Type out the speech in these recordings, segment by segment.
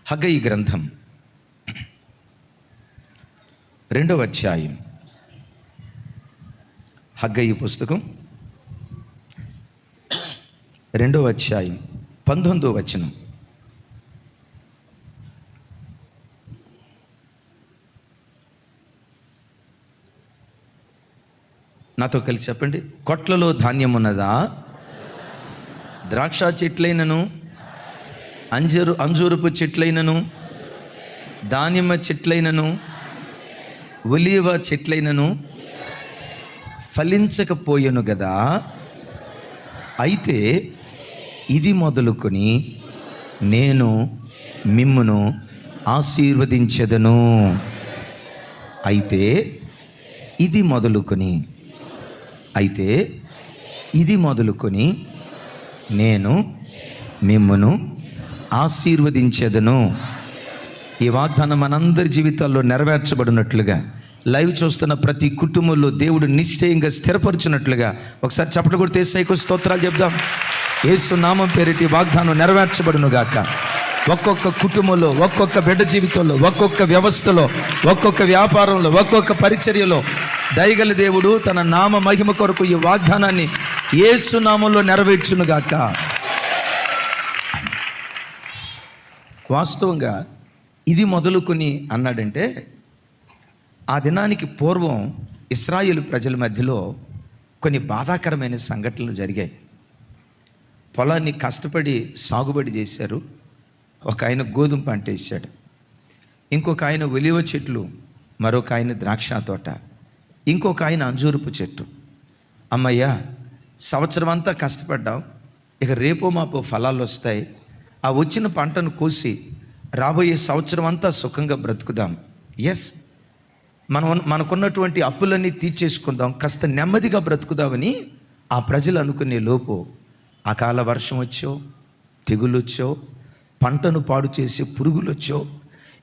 హగ్గయి గ్రంథం 2వ అధ్యాయం. హగ్గయి పుస్తకం 2వ అధ్యాయం 19వ వచనం. నాతో కలిసి చెప్పండి. కొట్లలో ధాన్యం ఉన్నదా? ద్రాక్ష చెట్లైనను అంజూరపు చెట్లైనను దానిమ్మ చెట్లైనను ఒలీవ చెట్లైనను ఫలించకపోయెను గదా. అయితే ఇది మొదలుకొని నేను మిమ్మును ఆశీర్వదించెదను. అయితే ఇది మొదలుకొని నేను మిమ్మును ఆశీర్వదించెదను. ఈ వాగ్దానం మనందరి జీవితాల్లో నెరవేర్చబడినట్లుగా, లైవ్ చూస్తున్న ప్రతి కుటుంబంలో దేవుడు నిశ్చయంగా స్థిరపరచున్నట్లుగా ఒకసారి చప్పట్లు కొడితే యేసయ్యకు స్తోత్రాలు చెప్దాం. యేసు నామం పేరిటి వాగ్దానం నెరవేర్చబడును గాక. ఒక్కొక్క కుటుంబంలో, ఒక్కొక్క బిడ్డ జీవితంలో, ఒక్కొక్క వ్యవస్థలో, ఒక్కొక్క వ్యాపారంలో, ఒక్కొక్క పరిచర్యలో దయగల దేవుడు తన నామ మహిమ కొరకు ఈ వాగ్దానాన్ని యేసు నామంలో నెరవేర్చును గాక. వాస్తవంగా ఇది మొదలుకొని అన్నాడంటే, ఆ దినానికి పూర్వం ఇశ్రాయేలు ప్రజల మధ్యలో కొన్ని బాధాకరమైన సంఘటనలు జరిగాయి. పొలాన్ని కష్టపడి సాగుబడి చేశారు. ఒక ఆయన గోధుమ పంట వేసాడు, ఇంకొక ఆయన ఒలీవ చెట్లు, మరొక ఆయన ద్రాక్ష తోట, ఇంకొక ఆయన అంజూరపు చెట్టు. అమ్మయ్య, సంవత్సరం అంతా కష్టపడ్డాం, ఇక రేపో మాపో ఫలాలు వస్తాయి, ఆ వచ్చిన పంటను కోసి రాబోయే సంవత్సరం అంతా సుఖంగా బ్రతుకుదాం. ఎస్, మనకున్నటువంటి అప్పులన్నీ తీర్చేసుకుందాం, కాస్త నెమ్మదిగా బ్రతుకుదామని ఆ ప్రజలు అనుకునే లోపు అకాల వర్షం వచ్చో, తెగులు వచ్చో, పంటను పాడు చేసే పురుగులు వచ్చో,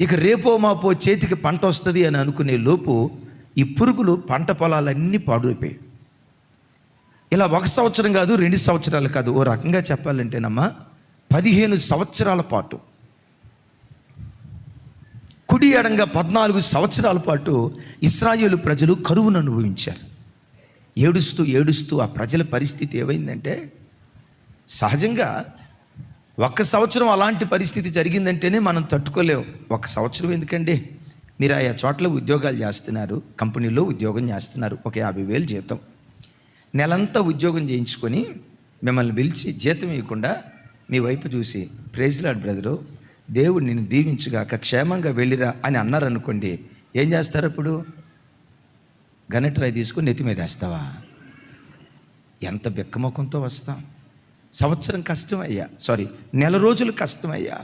ఇక రేపో మాపో చేతికి పంట వస్తుంది అని అనుకునే లోపు ఈ పురుగులు పంట పొలాలన్నీ పాడైపోయాయి. ఇలా 1 సంవత్సరం కాదు, 2 సంవత్సరాలు కాదు, ఓ రకంగా చెప్పాలంటేనమ్మా 15 సంవత్సరాల పాటు, కుడి ఎడంగా 14 సంవత్సరాల పాటు ఇశ్రాయేలు ప్రజలు కరువును అనుభవించారు. ఏడుస్తూ ఆ ప్రజల పరిస్థితి ఏమైందంటే, సహజంగా 1 సంవత్సరం అలాంటి పరిస్థితి జరిగిందంటేనే మనం తట్టుకోలేము. 1 సంవత్సరం ఎందుకండి, మీరు ఆయా చోట్ల ఉద్యోగాలు చేస్తున్నారు, కంపెనీలో ఉద్యోగం చేస్తున్నారు, ఒక 50,000 జీతం, నెలంతా ఉద్యోగం చేయించుకొని మిమ్మల్ని పిలిచి జీతం ఇవ్వకుండా మీ వైపు చూసి ప్రైజ్ లార్డ్ బ్రదరు, దేవుడు నిన్ను దీవించుగాక, క్షేమంగా వెళ్ళిరా అని అన్నారనుకోండి, ఏం చేస్తారు? అప్పుడు గనట్రాయి తీసుకొని నెత్తి మీద వేస్తావా? ఎంత బిక్కముఖంతో వస్తాం. సంవత్సరం కష్టమయ్యా, నెల రోజులు కష్టమయ్యా,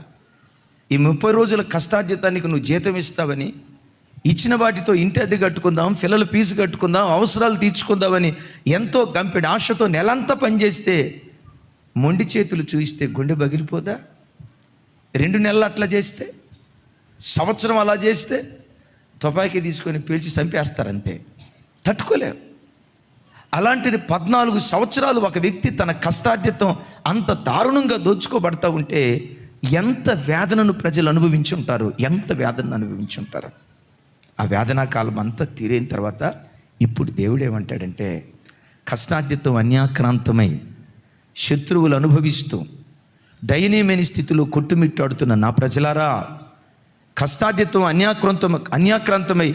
ఈ 30 రోజుల కష్టార్జితానికి నువ్వు జీతం ఇస్తావని, ఇచ్చిన వాటితో ఇంటి అద్దె కట్టుకుందాం, పిల్లల ఫీజు కట్టుకుందాం, అవసరాలు తీర్చుకుందామని ఎంతో గంపెడి ఆశతో నెలంతా పనిచేస్తే మొండి చేతులు చూయిస్తే గుండె పగిలిపోదా? 2 నెలలు అట్లా చేస్తే, సంవత్సరం అలా చేస్తే తుపాకీ తీసుకొని పీల్చి చంపేస్తారంతే, తట్టుకోలేరు. అలాంటిది 14 సంవత్సరాలు ఒక వ్యక్తి తన కష్టార్జితం అంత దారుణంగా దోచుకోబడతా ఉంటే ఎంత వేదనను ప్రజలు అనుభవించి ఉంటారు, ఆ వేదనా కాలం అంతా తీరైన తర్వాత ఇప్పుడు దేవుడు ఏమంటాడంటే, కష్టార్జితం అన్యాక్రాంతమై శత్రువులు అనుభవిస్తూ దయనీయమైన స్థితిలో కొట్టుమిట్టాడుతున్న నా ప్రజలారా, కష్టార్జితం అన్యాక్రాంతమై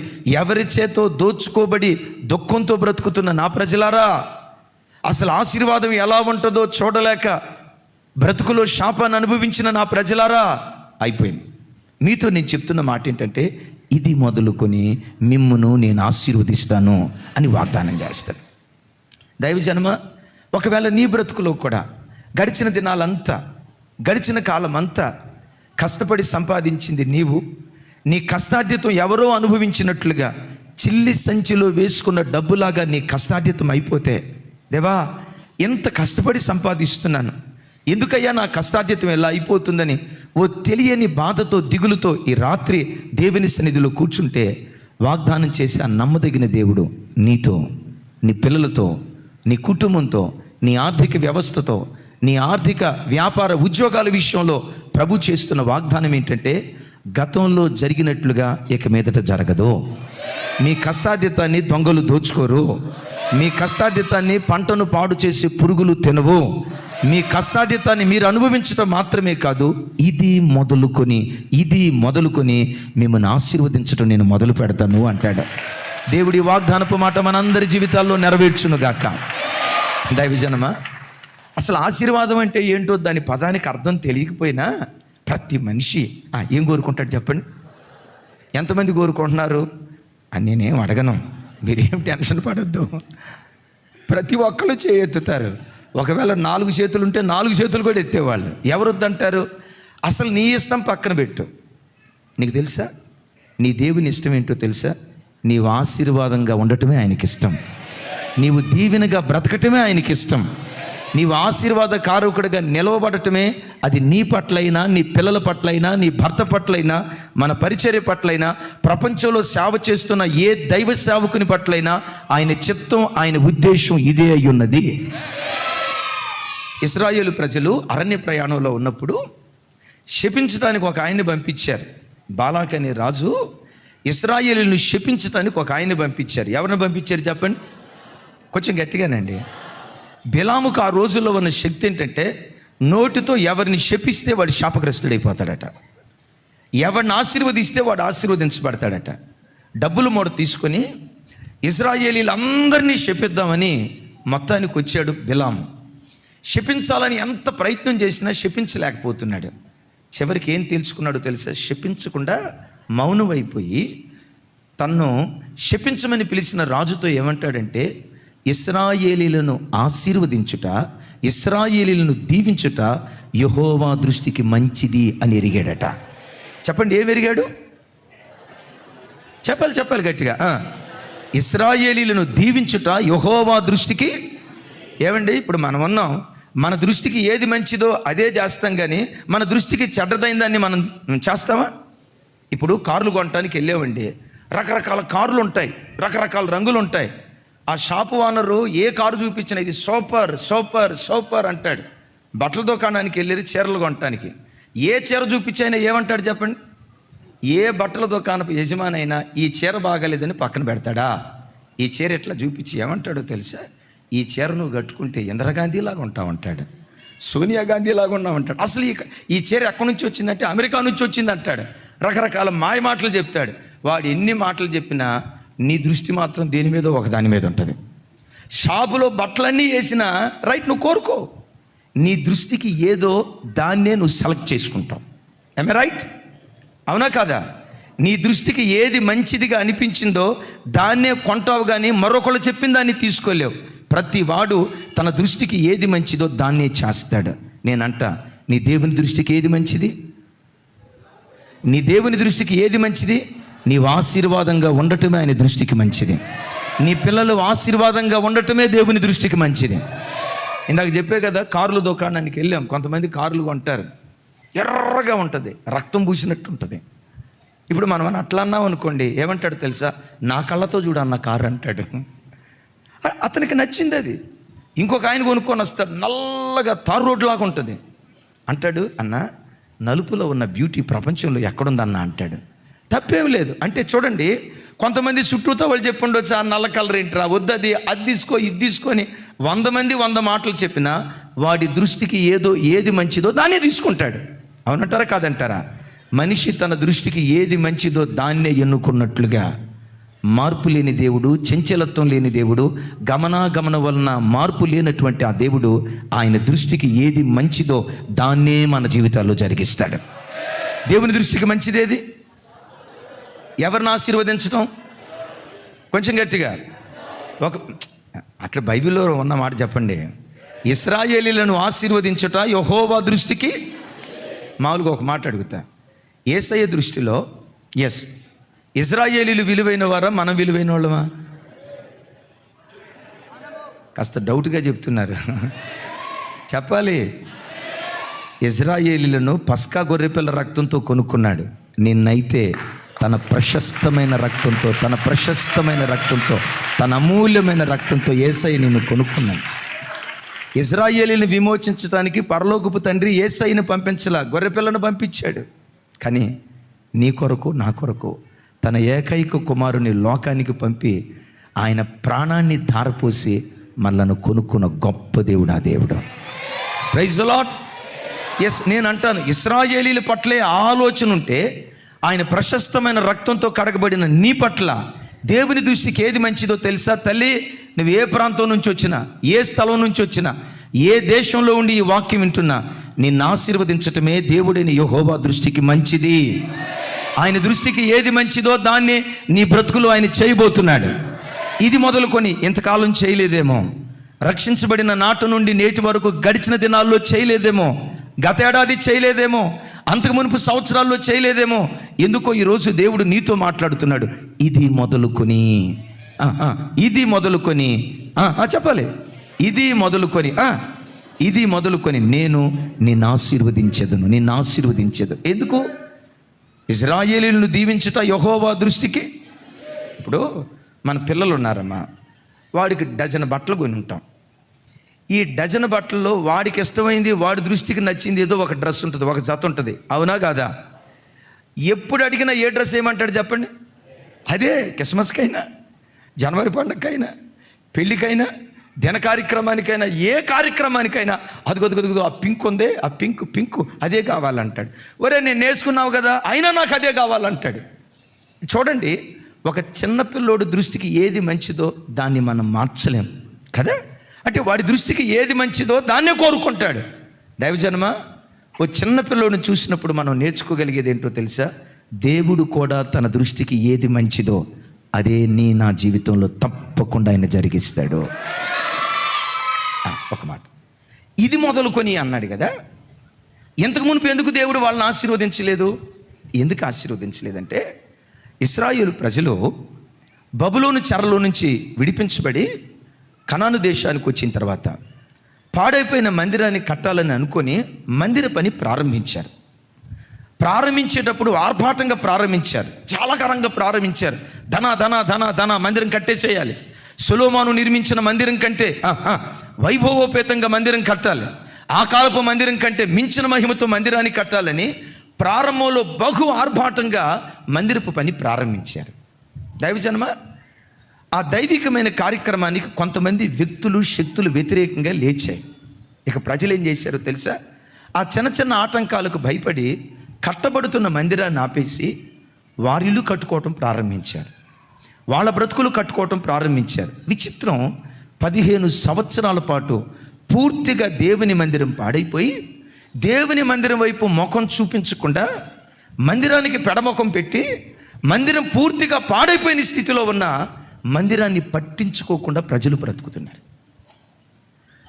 ఎవరి చేతో దోచుకోబడి దుఃఖంతో బ్రతుకుతున్న నా ప్రజలారా, అసలు ఆశీర్వాదం ఎలా ఉంటుందో చూడలేక బ్రతుకులో శాపాన్ని అనుభవించిన నా ప్రజలారా, అయిపోయింది. మీతో నేను చెప్తున్న మాట ఏంటంటే, ఇది మొదలుకొని మిమ్మును నేను ఆశీర్వదిస్తాను అని వాగ్దానం చేస్తాను. దైవజనమ, ఒకవేళ నీ బ్రతుకులో కూడా గడిచిన కాలం అంతా కష్టపడి సంపాదించింది నీవు, నీ కష్టార్జితం ఎవరో అనుభవించినట్లుగా చిల్లి సంచిలో వేసుకున్న డబ్బులాగా నీ కష్టార్జితం అయిపోతే, దేవా ఎంత కష్టపడి సంపాదిస్తున్నాను, ఎందుకయ్యా నా కష్టార్జితం ఎలా అయిపోతుందని ఓ తెలియని బాధతో, దిగులుతో ఈ రాత్రి దేవుని సన్నిధిలో కూర్చుంటే, వాగ్దానం చేసి ఆ నమ్మదగిన దేవుడు నీతో, నీ పిల్లలతో, నీ కుటుంబంతో, నీ ఆర్థిక వ్యవస్థతో, నీ ఆర్థిక వ్యాపార ఉద్యోగాల విషయంలో ప్రభు చేస్తున్న వాగ్దానం ఏంటంటే, గతంలో జరిగినట్లుగా ఇక మీదట జరగదు. మీ కష్టార్జితాన్ని దొంగలు దోచుకోరు. మీ కష్టార్జితాన్ని పంటను పాడు చేసి పురుగులు తినవు. మీ కష్టార్జితాన్ని మీరు అనుభవించడం మాత్రమే కాదు, ఇది మొదలుకొని మిమ్మల్ని ఆశీర్వదించడం నేను మొదలు పెడతాను అంటాడు. దేవుడి వాగ్దానపు మాట మనందరి జీవితాల్లో నెరవేర్చునుగాక. దైవజనమా, అసలు ఆశీర్వాదం అంటే ఏంటో దాని పదానికి అర్థం తెలియకపోయినా ప్రతి మనిషి ఏం కోరుకుంటాడు చెప్పండి? ఎంతమంది కోరుకుంటున్నారు అని నేనేం అడగను, మీరేం టెన్షన్ పడద్దు. ప్రతి ఒక్కరు చేయెత్తుతారు. ఒకవేళ 4 చేతులు ఉంటే 4 చేతులు కూడా ఎత్తేవాళ్ళు. ఎవరు వద్దంటారు? అసలు నీ ఇష్టం పక్కన పెట్టు. నీకు తెలుసా నీ దేవుని ఇష్టం ఏంటో తెలుసా? నీవు ఆశీర్వాదంగా ఉండటమే ఆయనకి ఇష్టం. నీవు దీవెనగా బ్రతకటమే ఆయనకి ఇష్టం. నీవు ఆశీర్వాద కారకుడిగా నిలవబడటమే, అది నీ పట్లైనా, నీ పిల్లల పట్లైనా, నీ భర్త పట్లైనా, మన పరిచర్య పట్లైనా, ప్రపంచంలో సేవ చేస్తున్న ఏ దైవ సేవకుని పట్లైనా ఆయన చిత్తం, ఆయన ఉద్దేశం ఇదే అయి ఉన్నది. ఇశ్రాయేలు ప్రజలు అరణ్య ప్రయాణంలో ఉన్నప్పుడు శపించడానికి ఒక ఆయన్ని పంపించారు. బాలాక్ అనే రాజు ఇశ్రాయేలును శపించడానికి ఒక ఆయన్ని పంపించారు. ఎవరిని పంపించారు చెప్పండి? కొంచెం గట్టిగానండి. బిలాముకు ఆ రోజుల్లో ఉన్న శక్తి ఏంటంటే, నోటితో ఎవరిని శపిస్తే వాడు శాపగ్రస్తుడైపోతాడట, ఎవరిని ఆశీర్వదిస్తే వాడు ఆశీర్వదించబడతాడట. డబ్బులు మూట తీసుకొని ఇశ్రాయేలీలందరినీ శపిద్దామని మొత్తానికి వచ్చాడు బిలాము. శపించాలని ఎంత ప్రయత్నం చేసినా శపించలేకపోతున్నాడు. చివరికి ఏం తెలుసుకున్నాడో తెలుసా? శపించకుండా మౌనమైపోయి తన్ను శపించమని పిలిచిన రాజుతో ఏమంటాడంటే, ఇశ్రాయేలీలను ఆశీర్వదించుట, ఇశ్రాయేలీలను దీవించుట యెహోవా దృష్టికి మంచిది అని ఎరిగాడట. చెప్పండి, ఏం ఎరిగాడు? చెప్పాలి గట్టిగా. ఇశ్రాయేలీలను దీవించుట యెహోవా దృష్టికి. ఏమండి, ఇప్పుడు మనం ఉన్నాం, మన దృష్టికి ఏది మంచిదో అదే చేస్తాం, కానీ మన దృష్టికి చెడ్డదైన దాన్ని మనం చేస్తామా? ఇప్పుడు కార్లు కొనడానికి వెళ్ళామండి, రకరకాల కార్లు ఉంటాయి, రకరకాల రంగులు ఉంటాయి. ఆ షాపు ఓనరు ఏ కారు చూపించినా ఇది సూపర్ సూపర్ సూపర్ అంటాడు. బట్టల దుకాణానికి వెళ్ళి చీరలు కొనటానికి ఏ చీర చూపించైనా ఏమంటాడు చెప్పండి? ఏ బట్టల దుకాణపు యజమాని అయినా ఈ చీర బాగాలేదని పక్కన పెడతాడా? ఈ చీర ఎట్లా చూపించి ఏమంటాడో తెలుసా? ఈ చీర నువ్వు కట్టుకుంటే ఇందిరాగాంధీలాగా ఉంటావంటాడు, సోనియా గాంధీలాగా ఉన్నావంటాడు. అసలు ఈ చీర ఎక్కడి నుంచి వచ్చిందంటే అమెరికా నుంచి వచ్చింది అంటాడు. రకరకాల మాయ మాటలు చెప్తాడు. వాడు ఎన్ని మాటలు చెప్పినా నీ దృష్టి మాత్రం దేని మీద ఒకదాని మీద ఉంటుంది. షాపులో బట్టలన్నీ వేసినా రైట్, నువ్వు కోరుకో, నీ దృష్టికి ఏదో దాన్నే నువ్వు సెలెక్ట్ చేసుకుంటావు. I right? అవునా కాదా? నీ దృష్టికి ఏది మంచిదిగా అనిపించిందో దాన్నే కొంటావు, కానీ మరొకళ్ళు చెప్పిన దాన్ని తీసుకోలేవు. ప్రతి వాడు తన దృష్టికి ఏది మంచిదో దాన్నే చేస్తాడు. నేనంట, నీ దేవుని దృష్టికి ఏది మంచిది? నీ దేవుని దృష్టికి ఏది మంచిది? నీవు ఆశీర్వాదంగా ఉండటమే ఆయన దృష్టికి మంచిది. నీ పిల్లలు ఆశీర్వాదంగా ఉండటమే దేవుని దృష్టికి మంచిది. ఇందాక చెప్పే కదా, కార్లు దుకాణానికి వెళ్ళాం. కొంతమంది కార్లు కొంటారు, ఎర్రగా ఉంటుంది, రక్తం పూసినట్టు ఉంటుంది. ఇప్పుడు మనం అట్లా అన్నాం అనుకోండి, ఏమంటాడు తెలుసా? నా కళ్ళతో చూడన్న కారు అంటాడు. అతనికి నచ్చింది అది. ఇంకొక ఆయన కొనుక్కొని వస్తాడు, నల్లగా తారు రోడ్డు లాగా ఉంటుంది. అంటాడు, అన్న నలుపులో ఉన్న బ్యూటీ ప్రపంచంలో ఎక్కడుందన్న అంటాడు. తప్పేం లేదు. అంటే చూడండి, కొంతమంది చుట్టూతో వాళ్ళు చెప్పుండొచ్చు, ఆ నల్ల కలర్ ఏంట్రా, వద్దు అది తీసుకో ఇది తీసుకొని 100 మంది 100 మాటలు చెప్పినా వాడి దృష్టికి ఏది మంచిదో దాన్నే తీసుకుంటాడు. అవునంటారా కాదంటారా? మనిషి తన దృష్టికి ఏది మంచిదో దాన్నే ఎన్నుకున్నట్లుగా మార్పు లేని దేవుడు, చంచలత్వం లేని దేవుడు, గమనాగమన వలన మార్పు లేనటువంటి ఆ దేవుడు ఆయన దృష్టికి ఏది మంచిదో దాన్నే మన జీవితాల్లో జరిగిస్తాడు. దేవుని దృష్టికి మంచిదేది? ఎవరిని ఆశీర్వదించడం? కొంచెం గట్టిగా అట్లా బైబిల్లో ఉన్న మాట చెప్పండి. ఇశ్రాయేలీలను ఆశీర్వదించుట యెహోవా దృష్టికి. మామూలుగా ఒక మాట అడుగుతా, యేసయ్య దృష్టిలో ఇశ్రాయేలీలు విలువైన వారా, మనం విలువైన వాళ్ళమా? కాస్త డౌట్గా చెప్తున్నారు, చెప్పాలి. ఇశ్రాయేలీలను పస్కా గొర్రెపిల్ల రక్తంతో కొనుక్కున్నాడు. నిన్నైతే తన ప్రశస్తమైన రక్తంతో, తన అమూల్యమైన రక్తంతో యేసయ్య నిన్ను కొనుక్కున్నాడు. ఇశ్రాయేలీని విమోచించడానికి పరలోకపు తండ్రి యేసయ్యను పంపించలా, గొర్రెపిల్లను పంపించాడు. కానీ నీ కొరకు నా కొరకు తన ఏకైక కుమారుని లోకానికి పంపి ఆయన ప్రాణాన్ని ధారపోసి మనలను కొనుక్కున్న గొప్ప దేవుడు ఆ దేవుడు. Praise the lord. ఎస్, నేను అంటాను, ఇశ్రాయేలీల పట్లే ఆలోచన ఉంటే ఆయన ప్రశస్తమైన రక్తంతో కడగబడిన నీ పట్ల దేవుని దృష్టికి ఏది మంచిదో తెలుసా? తల్లి, నువ్వు ఏ ప్రాంతం నుంచి వచ్చినా, ఏ స్థలం నుంచి వచ్చినా, ఏ దేశంలో ఉండి ఈ వాక్యం వింటున్నా, నిన్ను ఆశీర్వదించటమే దేవుడైన యెహోవా దృష్టికి మంచిది. ఆయన దృష్టికి ఏది మంచిదో దాన్ని నీ బ్రతుకులో ఆయన చేయబోతున్నాడు. ఇది మొదలుకొని ఇంతకాలం చేయలేదేమో, రక్షించబడిన నాటి నుండి నేటి వరకు గడిచిన దినాల్లో చేయలేదేమో, గత ఏడాది చేయలేదేమో, అంతకు మునుపు సంవత్సరాల్లో చేయలేదేమో. ఎందుకో ఈరోజు దేవుడు నీతో మాట్లాడుతున్నాడు. ఇది మొదలుకొని చెప్పాలి. ఇది మొదలుకొని నేను నిన్ను ఆశీర్వదించెదను. ఎందుకు? ఇశ్రాయేలీయులను దీవించుట యెహోవా దృష్టికి. ఇప్పుడు మన పిల్లలు ఉన్నారమ్మా, వాడికి డజన్ బట్టలు కొని ఉంటాం. ఈ డజన్ బట్టల్లో వాడికి ఇష్టమైంది, వాడి దృష్టికి నచ్చింది ఏదో ఒక డ్రెస్ ఉంటుంది, ఒక జత ఉంటుంది. అవునా కాదా? ఎప్పుడు అడిగినా ఏ డ్రెస్ ఏమంటాడు చెప్పండి? అదే. క్రిస్మస్కైనా, జనవరి పండుగకైనా, పెళ్ళికైనా, దిన కార్యక్రమానికైనా, ఏ కార్యక్రమానికైనా అదిగొదుగొదుగుదు ఆ పింక్ ఉందే, ఆ పింక్ అదే కావాలంటాడు. ఒరే, నేను వేసుకున్నావు కదా, అయినా నాకు అదే కావాలంటాడు. చూడండి, ఒక చిన్నపిల్లోడు దృష్టికి ఏది మంచిదో దాన్ని మనం మార్చలేం కదా. అంటే వాడి దృష్టికి ఏది మంచిదో దాన్నే కోరుకుంటాడు. దైవజనమా, ఓ చిన్నపిల్లోడిని చూసినప్పుడు మనం నేర్చుకోగలిగేది ఏంటో తెలుసా? దేవుడు కూడా తన దృష్టికి ఏది మంచిదో అదే నా జీవితంలో తప్పకుండా ఆయన జరిగిస్తాడు. ఒక మాట, ఇది మొదలుకొని అన్నాడు కదా. ఇంతకు మునుపు ఎందుకు దేవుడు వాళ్ళని ఆశీర్వదించలేదు? ఎందుకు ఆశీర్వదించలేదంటే, ఇశ్రాయేలు ప్రజలు బబులోను చెరలో నుంచి విడిపించబడి కనాను దేశానికి వచ్చిన తర్వాత పాడైపోయిన మందిరాన్ని కట్టాలని అనుకొని మందిర పని ప్రారంభించేటప్పుడు ఆర్భాటంగా ప్రారంభించారు, చాలా ఘనంగా ప్రారంభించారు. ధన మందిరం కట్టేసేయాలి. సొలొమోను నిర్మించిన మందిరం కంటే వైభవోపేతంగా మందిరం కట్టాలి, ఆ కాలపు మందిరం కంటే మించిన మహిమతో మందిరాన్ని కట్టాలని ప్రారంభంలో బహు ఆర్భాటంగా మందిరపు పని ప్రారంభించారు. దైవజనమా, ఆ దైవికమైన కార్యక్రమానికి కొంతమంది వ్యక్తులు, శక్తులు వ్యతిరేకంగా లేచాయి. ఇక ప్రజలు ఏం చేశారో తెలుసా? ఆ చిన్న ఆటంకాలకు భయపడి కట్టబడుతున్న మందిరాన్ని ఆపేసి వారిల్లు కట్టుకోవటం ప్రారంభించారు, వాళ్ళ బ్రతుకులు కట్టుకోవటం ప్రారంభించారు. విచిత్రం, 15 సంవత్సరాల పాటు పూర్తిగా దేవుని మందిరం పాడైపోయి దేవుని మందిరం వైపు ముఖం చూపించకుండా మందిరానికి పెడముఖం పెట్టి మందిరం పూర్తిగా పాడైపోయిన స్థితిలో ఉన్న మందిరాన్ని పట్టించుకోకుండా ప్రజలు బ్రతుకుతున్నారు.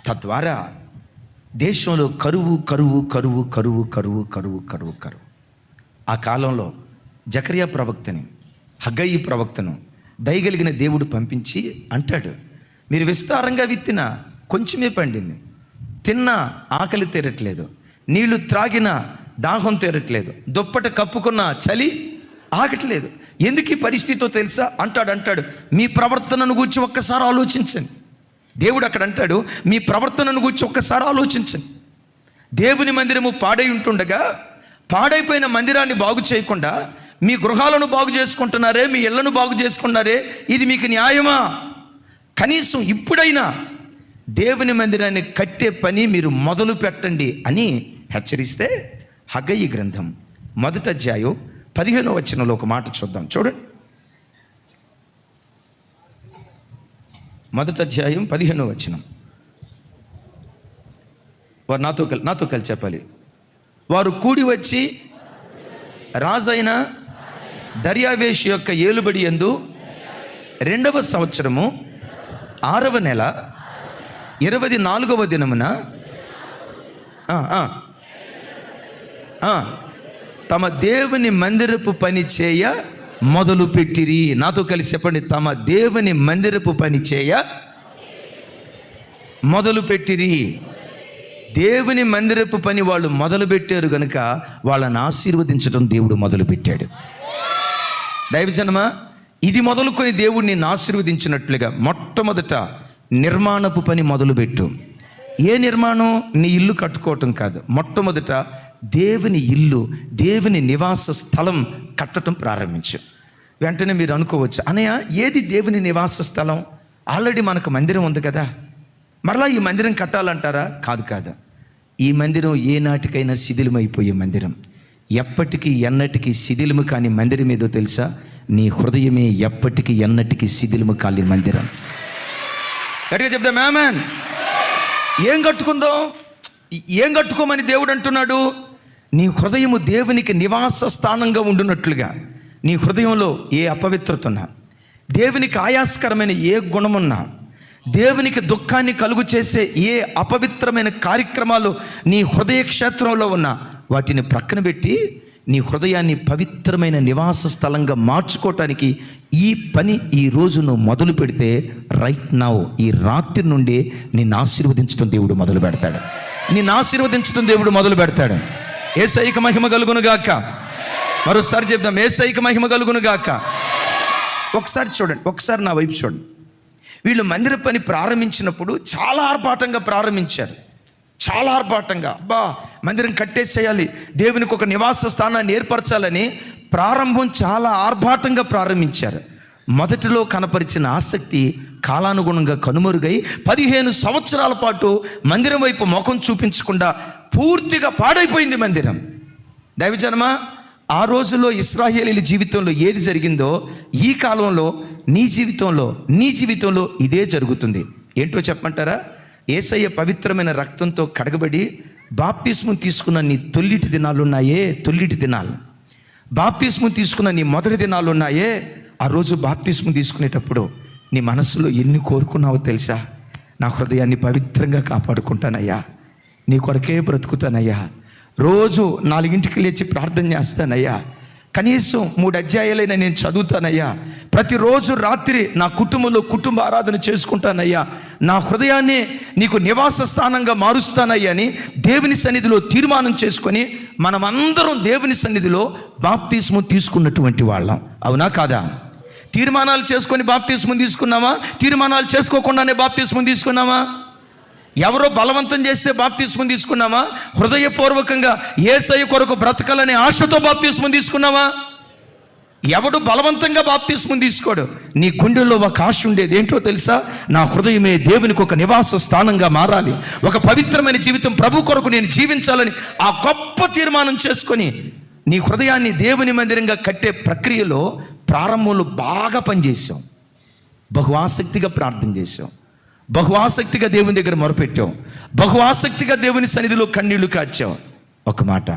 తద్వారా దేశంలో కరువు. ఆ కాలంలో జకర్యా ప్రవక్తని, హగ్గయి ప్రవక్తను దయగలిగిన దేవుడు పంపించి అంటాడు, మీరు విస్తారంగా విత్తిన కొంచెమే పండింది, తిన్నా ఆకలి తీరట్లేదు, నీళ్లు త్రాగిన దాహం తీరట్లేదు, దుప్పట కప్పుకున్న చలి ఆగట్లేదు. ఎందుకు ఈ పరిస్థితితో తెలుసా? అంటాడు మీ ప్రవర్తనను గురించి ఒక్కసారి ఆలోచించండి. దేవుడు అక్కడ అంటాడు, మీ ప్రవర్తనను గురించి ఒక్కసారి ఆలోచించండి. దేవుని మందిరము పాడై ఉంటుండగా పాడైపోయిన మందిరాన్ని బాగు చేయకుండా మీ గృహాలను బాగు చేసుకుంటున్నారే, మీ ఇళ్లను బాగు చేసుకున్నారే, ఇది మీకు న్యాయమా? కనీసం ఇప్పుడైనా దేవుని మందిరాన్ని కట్టే పని మీరు మొదలు పెట్టండి అని హెచ్చరిస్తే, హగ్గయి గ్రంథం 1వ అధ్యాయం 15వ వచనంలో ఒక మాట చూద్దాం. చూడండి, 1వ అధ్యాయం 15వ వచనం. వారు నాతో కలిసి చెప్పాలి. వారు కూడి వచ్చి రాజైన దర్యావేషు యొక్క ఏలుబడి యందు 2వ సంవత్సరము 6వ నెల 24వ దినమున తమ దేవుని మందిరపు పని చేయ మొదలు పెట్టిరి. నాతో కలిసి చెప్పండి, తమ దేవుని మందిరపు పని చేయ మొదలు పెట్టిరి. దేవుని మందిరపు పని వాళ్ళు మొదలు పెట్టారు కనుక వాళ్ళని ఆశీర్వదించడం దేవుడు మొదలు పెట్టాడు. దైవజనమా, ఇది మొదలుకొని దేవుడు నిన్ను ఆశీర్వదించినట్లుగా మొట్టమొదట నిర్మాణపు పని మొదలుపెట్టు. ఏ నిర్మాణం? నీ ఇల్లు కట్టుకోవటం కాదు. మొట్టమొదట దేవుని ఇల్లు, దేవుని నివాస స్థలం కట్టడం ప్రారంభించు. వెంటనే మీరు అనుకోవచ్చు, అనయ్య ఏది దేవుని నివాస స్థలం? ఆల్రెడీ మనకు మందిరం ఉంది కదా, మరలా ఈ మందిరం కట్టాలంటారా? కాదు. ఈ మందిరం ఏ నాటికైనా శిథిలమైపోయే మందిరం. ఎప్పటికీ ఎన్నటికీ శిథిలము కాని మందిరం ఏదో తెలుసా? నీ హృదయమే ఎప్పటికీ ఎన్నటికీ శిథిలము కాని మందిరం. గట్టిగా చెప్దాం ఆమేన్. ఏం కట్టుకుందాం? ఏం కట్టుకోమని దేవుడు అంటున్నాడు? నీ హృదయము దేవునికి నివాస స్థానంగా ఉండునట్లుగా, నీ హృదయంలో ఏ అపవిత్రత ఉన్నా, దేవునికి ఆయాస్కరమైన ఏ గుణమున్నా, దేవునికి దుఃఖాన్ని కలుగు చేసే ఏ అపవిత్రమైన కార్యక్రమాలు నీ హృదయ క్షేత్రంలో ఉన్నా వాటిని ప్రక్కన పెట్టి నీ హృదయాన్ని పవిత్రమైన నివాస స్థలంగా మార్చుకోవటానికి ఈ పని ఈ రోజు నువ్వు మొదలు పెడితే రైట్ నౌ, ఈ రాత్రి నుండి నిన్ను ఆశీర్వదించడం దేవుడు మొదలు పెడతాడు. నిన్ను ఆశీర్వదించడం దేవుడు మొదలు పెడతాడు. యేసయ్యకి మహిమ కలుగును గాక. మరోసారి చెప్దాం, యేసయ్యకి మహిమ కలుగును గాక. ఒకసారి చూడండి, ఒకసారి నా వైపు చూడండి. వీళ్ళు మందిర పని ప్రారంభించినప్పుడు చాలా ఆర్భాటంగా ప్రారంభించారు. చాలా ఆర్భాటంగా, అబ్బా మందిరం కట్టేసేయాలి, దేవునికి ఒక నివాస స్థానాన్ని ఏర్పరచాలని ప్రారంభం చాలా ఆర్భాటంగా ప్రారంభించారు. మొదటిలో కనపరిచిన ఆసక్తి కాలానుగుణంగా కనుమరుగై 15 సంవత్సరాల పాటు మందిరం వైపు ముఖం చూపించకుండా పూర్తిగా పాడైపోయింది మందిరం. దైవజనమా, ఆ రోజుల్లో ఇశ్రాయేలీయుల జీవితంలో ఏది జరిగిందో ఈ కాలంలో నీ జీవితంలో ఇదే జరుగుతుంది. ఏంటో చెప్పమంటారా? యేసయ్య పవిత్రమైన రక్తంతో కడగబడి బాప్తిస్మం తీసుకున్న నీ తొల్లిటి దినాలున్నాయే, తొల్లిటి దినాలు. బాప్తిస్మం తీసుకున్న నీ మొదటి దినాలున్నాయే, ఆ రోజు బాప్తిస్మం తీసుకునేటప్పుడు నీ మనసులో ఎన్ని కోరుకున్నావో తెలుసా? నా హృదయాన్ని పవిత్రంగా కాపాడుకుంటానయ్యా, నీ కొరకే బ్రతుకుతానయ్యా, రోజు 4 లేచి ప్రార్థన చేస్తానయ్యా, కనీసం 3 అధ్యాయాలైనా నేను చదువుతానయ్యా, ప్రతిరోజు రాత్రి నా కుటుంబంలో కుటుంబ ఆరాధన చేసుకుంటానయ్యా, నా హృదయాన్ని నీకు నివాస స్థానంగా మారుస్తానయ్యా అని దేవుని సన్నిధిలో తీర్మానం చేసుకొని మనమందరం దేవుని సన్నిధిలో బాప్తిస్మం తీసుకున్నటువంటి వాళ్ళం. అవునా కాదా? తీర్మానాలు చేసుకొని బాప్తిస్మం తీసుకున్నామా? తీర్మానాలు చేసుకోకుండానే బాప్తిస్మం తీసుకున్నామా? ఎవరో బలవంతం చేస్తే బాప్తిస్మం తీసుకున్నామా? హృదయపూర్వకంగా యేసయ్య కొరకు బ్రతకాలనే ఆశతో బాప్తిస్మం తీసుకున్నావా? ఎవడు బలవంతంగా బాప్తిస్మం తీసుకోడు. నీ గుండెల్లో ఒక ఆశ ఉండేది, ఏంటో తెలుసా? నా హృదయమే దేవునికి ఒక నివాస స్థానంగా మారాలి, ఒక పవిత్రమైన జీవితం ప్రభు కొరకు నేను జీవించాలని ఆ గొప్ప తీర్మానం చేసుకొని నీ హృదయాన్ని దేవుని మందిరంగా కట్టే ప్రక్రియలో ప్రారంభంలో బాగా పనిచేసాం, బహు ఆసక్తిగా ప్రార్థన చేసాం, బహు ఆసక్తిగా దేవుని దగ్గర మొరపెట్టాం, బహు ఆసక్తిగా దేవుని సన్నిధిలో కన్నీళ్లు కార్చాం. ఒక మాట,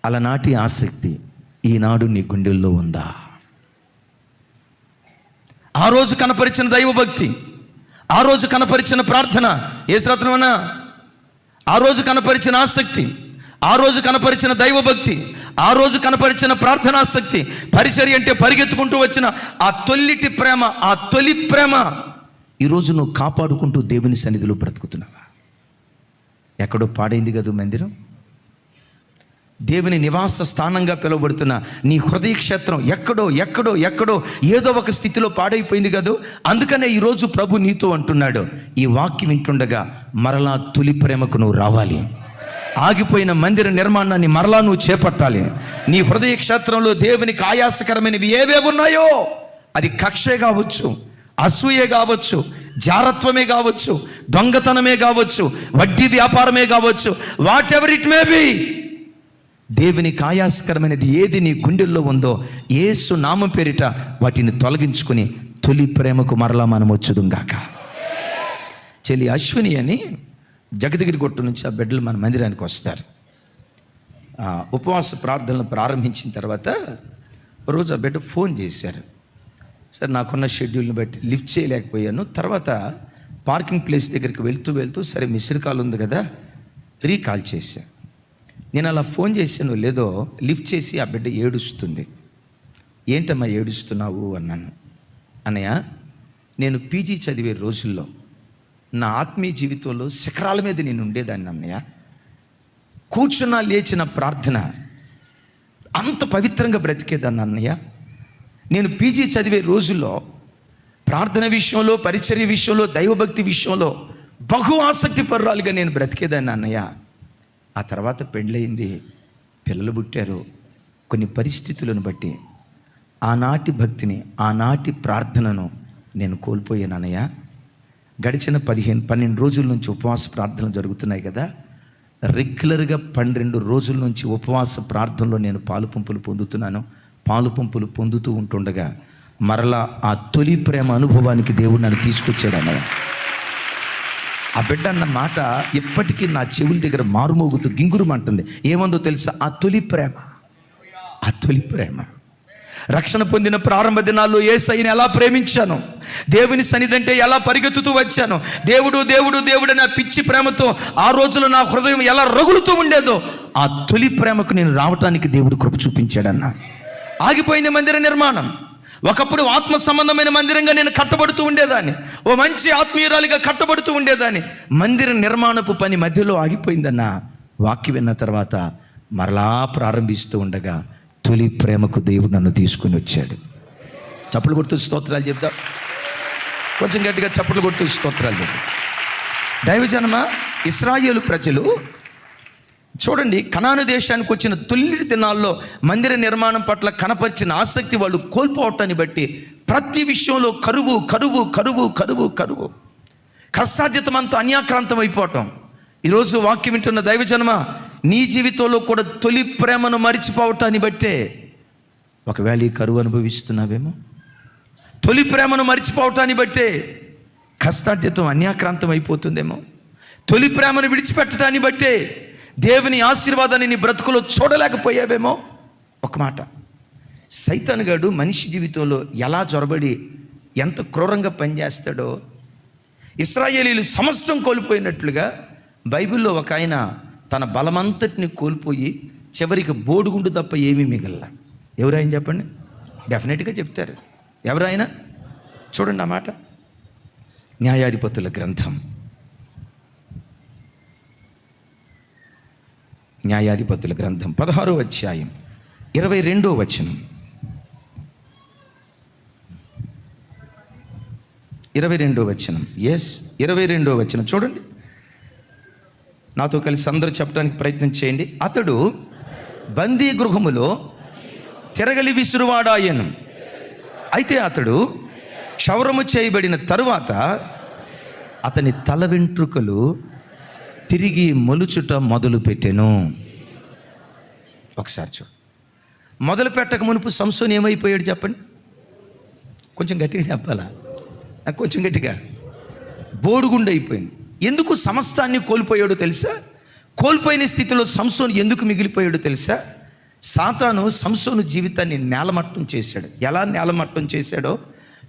అలనాటి ఆసక్తి ఈనాడు నీ గుండెల్లో ఉందా? ఆ రోజు కనపరిచిన దైవభక్తి, ఆ రోజు కనపరిచిన ప్రార్థన ఏ శ్రద్ధమన్నా, ఆ రోజు కనపరిచిన ఆసక్తి, ఆ రోజు కనపరిచిన దైవభక్తి, ఆ రోజు కనపరిచిన ప్రార్థనాసక్తి, పరిచర్య అంటే పరిగెత్తుకుంటూ వచ్చిన ఆ తొల్లిటి ప్రేమ, ఆ తొలి ప్రేమ ఈరోజు నువ్వు కాపాడుకుంటూ దేవుని సన్నిధిలో బ్రతుకుతున్నావా? ఎక్కడో పాడైంది కదా మందిరం. దేవుని నివాస స్థానంగా పిలువబడుతున్న నీ హృదయ క్షేత్రం ఎక్కడో ఏదో ఒక స్థితిలో పాడైపోయింది కదా. అందుకనే ఈరోజు ప్రభు నీతో అంటున్నాడు, ఈ వాక్యం వింటుండగా మరలా తొలి ప్రేమకు నువ్వు రావాలి, ఆగిపోయిన మందిర నిర్మాణాన్ని మరలా నువ్వు చేపట్టాలి. నీ హృదయ క్షేత్రంలో దేవునికి ఆయాసకరమైనవి ఏవేవి ఉన్నాయో, అది కక్షే కావచ్చు, అసూయే కావచ్చు, జారత్వమే కావచ్చు, దొంగతనమే కావచ్చు, వడ్డీ వ్యాపారమే కావచ్చు, what ever it may be, దేవునికి ఆయాసకరమైనది ఏది నీ గుండెల్లో ఉందో యేసు నామం పేరిట వాటిని తొలగించుకుని తొలి ప్రేమకు మరలా మనం వచ్చుదుంగాక. చెల్లి అశ్విని అని జగదగిరి కొట్టు నుంచి ఆ బిడ్డలు మన మందిరానికి వస్తారు. ఉపవాస ప్రార్థనలు ప్రారంభించిన తర్వాత రోజు ఆ బిడ్డ ఫోన్ చేశారు. సార్, నాకున్న షెడ్యూల్ని బట్టి లిఫ్ట్ చేయలేకపోయాను, తర్వాత పార్కింగ్ ప్లేస్ దగ్గరికి వెళ్తూ సరే మిస్డ్ కాల్ ఉంది కదా రీకాల్ చేశాను. నేను అలా ఫోన్ చేశాను లేదో లిఫ్ట్ చేసి ఆ బిడ్డ ఏడుస్తుంది. ఏంటమ్మా ఏడుస్తున్నావు అన్నాను. అన్నయ్య, నేను పీజీ చదివే రోజుల్లో నా ఆత్మీయ జీవితంలో శిఖరాల మీద నేను ఉండేదాన్ని అన్నయ్య. కూర్చున్నా లేచిన ప్రార్థన అంత పవిత్రంగా బ్రతికేదాన్ని అన్నయ్య. నేను పీజీ చదివే రోజుల్లో ప్రార్థన విషయంలో, పరిచర్య విషయంలో, దైవభక్తి విషయంలో బహు ఆసక్తి పరురాలుగా నేను బ్రతికేదాన్ని అన్నయ్య. ఆ తర్వాత పెళ్ళయింది, పిల్లలు పుట్టారు. కొన్ని పరిస్థితులను బట్టి ఆనాటి భక్తిని, ఆనాటి ప్రార్థనను నేను కోల్పోయాను అన్నయ్య. గడిచిన 12 రోజుల నుంచి ఉపవాస ప్రార్థనలు జరుగుతున్నాయి కదా, రెగ్యులర్గా 12 రోజుల నుంచి ఉపవాస ప్రార్థనలో నేను పాలుపంపులు పొందుతున్నాను. పాలుపంపులు పొందుతూ ఉంటుండగా మరలా ఆ తొలి ప్రేమ అనుభవానికి దేవుడు నన్ను తీసుకొచ్చాడు అన్నయ్య. ఆ బిడ్డ అన్న మాట ఎప్పటికీ నా చెవుల దగ్గర మారుమోగుతూ గింగురుమంటుంది. ఏమందో తెలుసా? ఆ తొలి ప్రేమ, ఆ తొలి ప్రేమ. రక్షణ పొందిన ప్రారంభ దినాల్లో యేసయ్యని ఎలా ప్రేమించాను, దేవుని సన్నిధంటే ఎలా పరిగెత్తుతూ వచ్చాను, దేవుడు దేవుడు దేవుడు నా పిచ్చి ప్రేమతో ఆ రోజులో నా హృదయం ఎలా రగులుతూ ఉండేదో, ఆ తొలి ప్రేమకు నేను రావటానికి దేవుడు కృప చూపించాడన్న. ఆగిపోయింది మందిర నిర్మాణం. ఒకప్పుడు ఆత్మ సంబంధమైన మందిరంగా నేను కట్టబడుతూ ఉండేదాన్ని, ఓ మంచి ఆత్మీయురాలిగా కట్టబడుతూ ఉండేదాన్ని. మందిర నిర్మాణపు పని మధ్యలో ఆగిపోయిందన్న. వాక్యం విన్న తర్వాత మరలా ప్రారంభిస్తూ ఉండగా తొలి ప్రేమకు దేవుడు నన్ను తీసుకుని వచ్చాడు. చప్పట్లు కొడుతూ స్తోత్రాలు చెప్దాం. కొంచెం గట్టిగా చప్పట్లు కొడుతూ స్తోత్రాలు చెప్దాం. దైవజనమా, ఇశ్రాయేలు ప్రజలు చూడండి, కనాను దేశానికి వచ్చిన తొలి దినాల్లో మందిర నిర్మాణం పట్ల కనపరిచిన ఆసక్తి వాళ్ళు కోల్పోవటాన్ని బట్టి ప్రతి విషయంలో కరువు కరువు కరువు కరువు కరువు, కష్టార్జితం అంతా అన్యాక్రాంతం అయిపోవటం. ఈరోజు వాక్యం వింటున్న దైవజనమ, నీ జీవితంలో కూడా తొలి ప్రేమను మరిచిపోవటాన్ని బట్టే ఒకవేళ ఈ కరువు అనుభవిస్తున్నావేమో. తొలి ప్రేమను మరిచిపోవటాన్ని బట్టే కష్టార్జితం అన్యాక్రాంతం అయిపోతుందేమో. తొలి ప్రేమను విడిచిపెట్టడాన్ని బట్టే దేవుని ఆశీర్వాదాన్ని నీ బ్రతుకులో చూడలేకపోయావేమో. ఒక మాట, సైతాను గాడు మనిషి జీవితంలో ఎలా జొరబడి ఎంత క్రూరంగా పనిచేస్తాడో, ఇశ్రాయేలీలు సమస్తం కోల్పోయినట్లుగా బైబిల్లో ఒక ఆయన తన బలమంతటిని కోల్పోయి చివరికి బోడుగుండు తప్ప ఏమీ మిగల. ఎవరాయన చెప్పండి? డెఫినెట్గా చెప్తారు. ఎవరాయన? చూడండి ఆ మాట. న్యాయాధిపతుల గ్రంథం, న్యాయాధిపతుల గ్రంథం 16వ అధ్యాయం 22వ వచనం. 22వ వచనం. 22వ వచనం చూడండి. నాతో కలిసి అందరూ చెప్పడానికి ప్రయత్నం చేయండి. అతడు బందీ గృహములో తిరగలి విసురువాడాయను. అయితే అతడు క్షౌరము చేయబడిన తరువాత అతని తల వెంట్రుకలు తిరిగి మొలుచుట మొదలు పెట్టెను. ఒకసారి చూడు. మొదలు పెట్టక మునుపు సంసోను ఏమైపోయాడు చెప్పండి? కొంచెం గట్టిగా చెప్పాలా? కొంచెం గట్టిగా. బోడుగుండు అయిపోయింది. ఎందుకు సమస్తాన్ని కోల్పోయాడో తెలుసా? కోల్పోయిన స్థితిలో సంసోను ఎందుకు మిగిలిపోయాడో తెలుసా? సాతాను సంసోను జీవితాన్ని నేలమట్టం చేశాడు. ఎలా నేలమట్టం చేశాడో,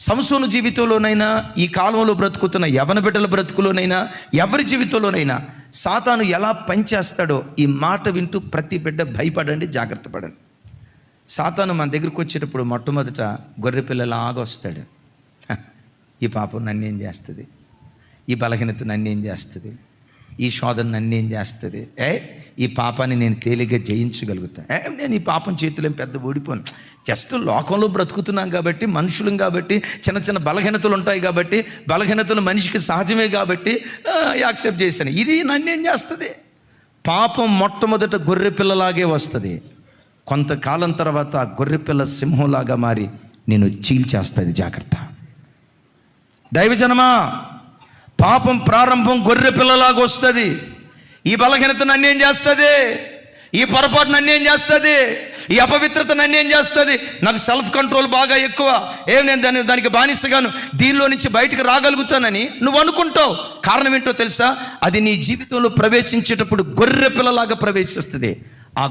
సంసోను జీవితంలోనైనా, ఈ కాలంలో బ్రతుకుతున్న యవన బిడ్డల బ్రతుకులోనైనా, ఎవరి జీవితంలోనైనా సాతాను ఎలా పనిచేస్తాడో ఈ మాట వింటూ ప్రతి బిడ్డ భయపడండి, జాగ్రత్త పడండి. సాతాను మన దగ్గరికి వచ్చేటప్పుడు మొట్టమొదట గొర్రె పిల్లలాగా వస్తాడు. ఈ పాపం నన్నేం చేస్తుంది, ఈ బలహీనత నన్నేం చేస్తుంది, ఈ శోధన నన్నేం చేస్తుంది, ఈ పాపాన్ని నేను తేలిగ్గా జయించగలుగుతా, నేను ఈ పాపం చేతులేం పెద్ద ఓడిపోను, జస్ట్ లోకంలో బ్రతుకుతున్నాం కాబట్టి, మనుషులం కాబట్టి, చిన్న చిన్న బలహీనతలు ఉంటాయి కాబట్టి, బలహీనతలు మనిషికి సహజమే కాబట్టి యాక్సెప్ట్ చేశాను. ఇది నన్నేం చేస్తుంది? పాపం మొట్టమొదట గొర్రె పిల్లలాగే వస్తుంది. కొంతకాలం తర్వాత గొర్రెపిల్ల సింహంలాగా మారి నేను చీల్చేస్తుంది. జాగ్రత్త దైవజనమా. పాపం ప్రారంభం గొర్రె పిల్లలాగా వస్తుంది. ఈ బలహీనత నన్నేం చేస్తుంది, ఈ పొరపాటు నన్నేం చేస్తుంది, ఈ అపవిత్రత నన్నేం చేస్తుంది, నాకు సెల్ఫ్ కంట్రోల్ బాగా ఎక్కువ, నేను దానికి బానిసగాను, దీనిలో నుంచి బయటకు రాగలుగుతానని నువ్వు అనుకుంటావు. కారణం ఏంటో తెలుసా? అది నీ జీవితంలో ప్రవేశించేటప్పుడు గొర్రె పిల్లలాగా ప్రవేశిస్తుంది. ఆ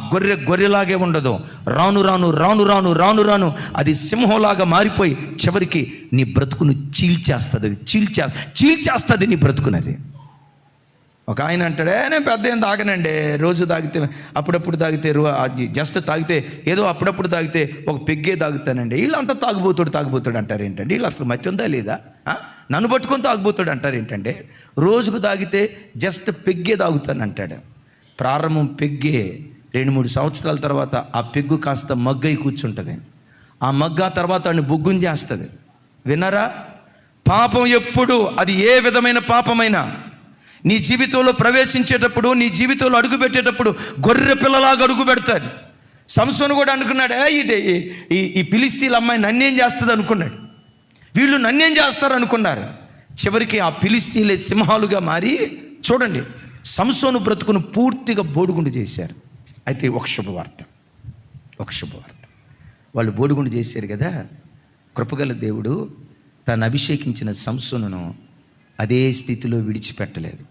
గొర్రెలాగే ఉండదు. రాను రాను రాను రాను రాను రాను అది సింహంలాగా మారిపోయి చివరికి నీ బ్రతుకును చీల్చేస్తుంది. అది చీల్చేస్తుంది నీ బ్రతుకునది. ఒక ఆయన అంటాడే, నేను పెద్ద ఏం తాగనండి, రోజు తాగితే, అప్పుడప్పుడు తాగితే, జస్ట్ తాగితే, ఏదో అప్పుడప్పుడు తాగితే ఒక పెగ్గే తాగుతానండి. వీళ్ళంతా తాగుబోతాడు అంటారు ఏంటండి? వీళ్ళు అసలు మతి ఉందా లేదా? నన్ను పట్టుకొని తాగుబోతాడు అంటారు ఏంటంటే? రోజుకు తాగితే జస్ట్ పెగ్గే తాగుతానంటాడు. ప్రారంభం పెగ్గే, 2-3 సంవత్సరాల తర్వాత ఆ పెగ్గు కాస్త మగ్గై కూర్చుంటుంది. ఆ మగ్గా తర్వాత వాడిని బొగ్గుని చేస్తుంది. విన్నారా? పాపం ఎప్పుడు, అది ఏ విధమైన పాపమైనా, నీ జీవితంలో ప్రవేశించేటప్పుడు, నీ జీవితంలో అడుగు పెట్టేటప్పుడు గొర్రె పిల్లలాగా అడుగు పెడతాడు. సంసోను కూడా అనుకున్నాడు, ఇదే ఈ ఫిలిస్తీన్ల అమ్మాయి నన్నేం చేస్తుంది అనుకున్నాడు. వీళ్ళు నన్నేం చేస్తారు అనుకున్నారు. చివరికి ఆ ఫిలిస్తీన్లే సింహాలుగా మారి చూడండి సంసోను బ్రతుకును పూర్తిగా బోడిగుండు చేశారు. అయితే ఒక శుభవార్త, వాళ్ళు బోడిగుండు చేశారు కదా, కృపగల దేవుడు తను అభిషేకించిన సంసోనును అదే స్థితిలో విడిచిపెట్టలేదు.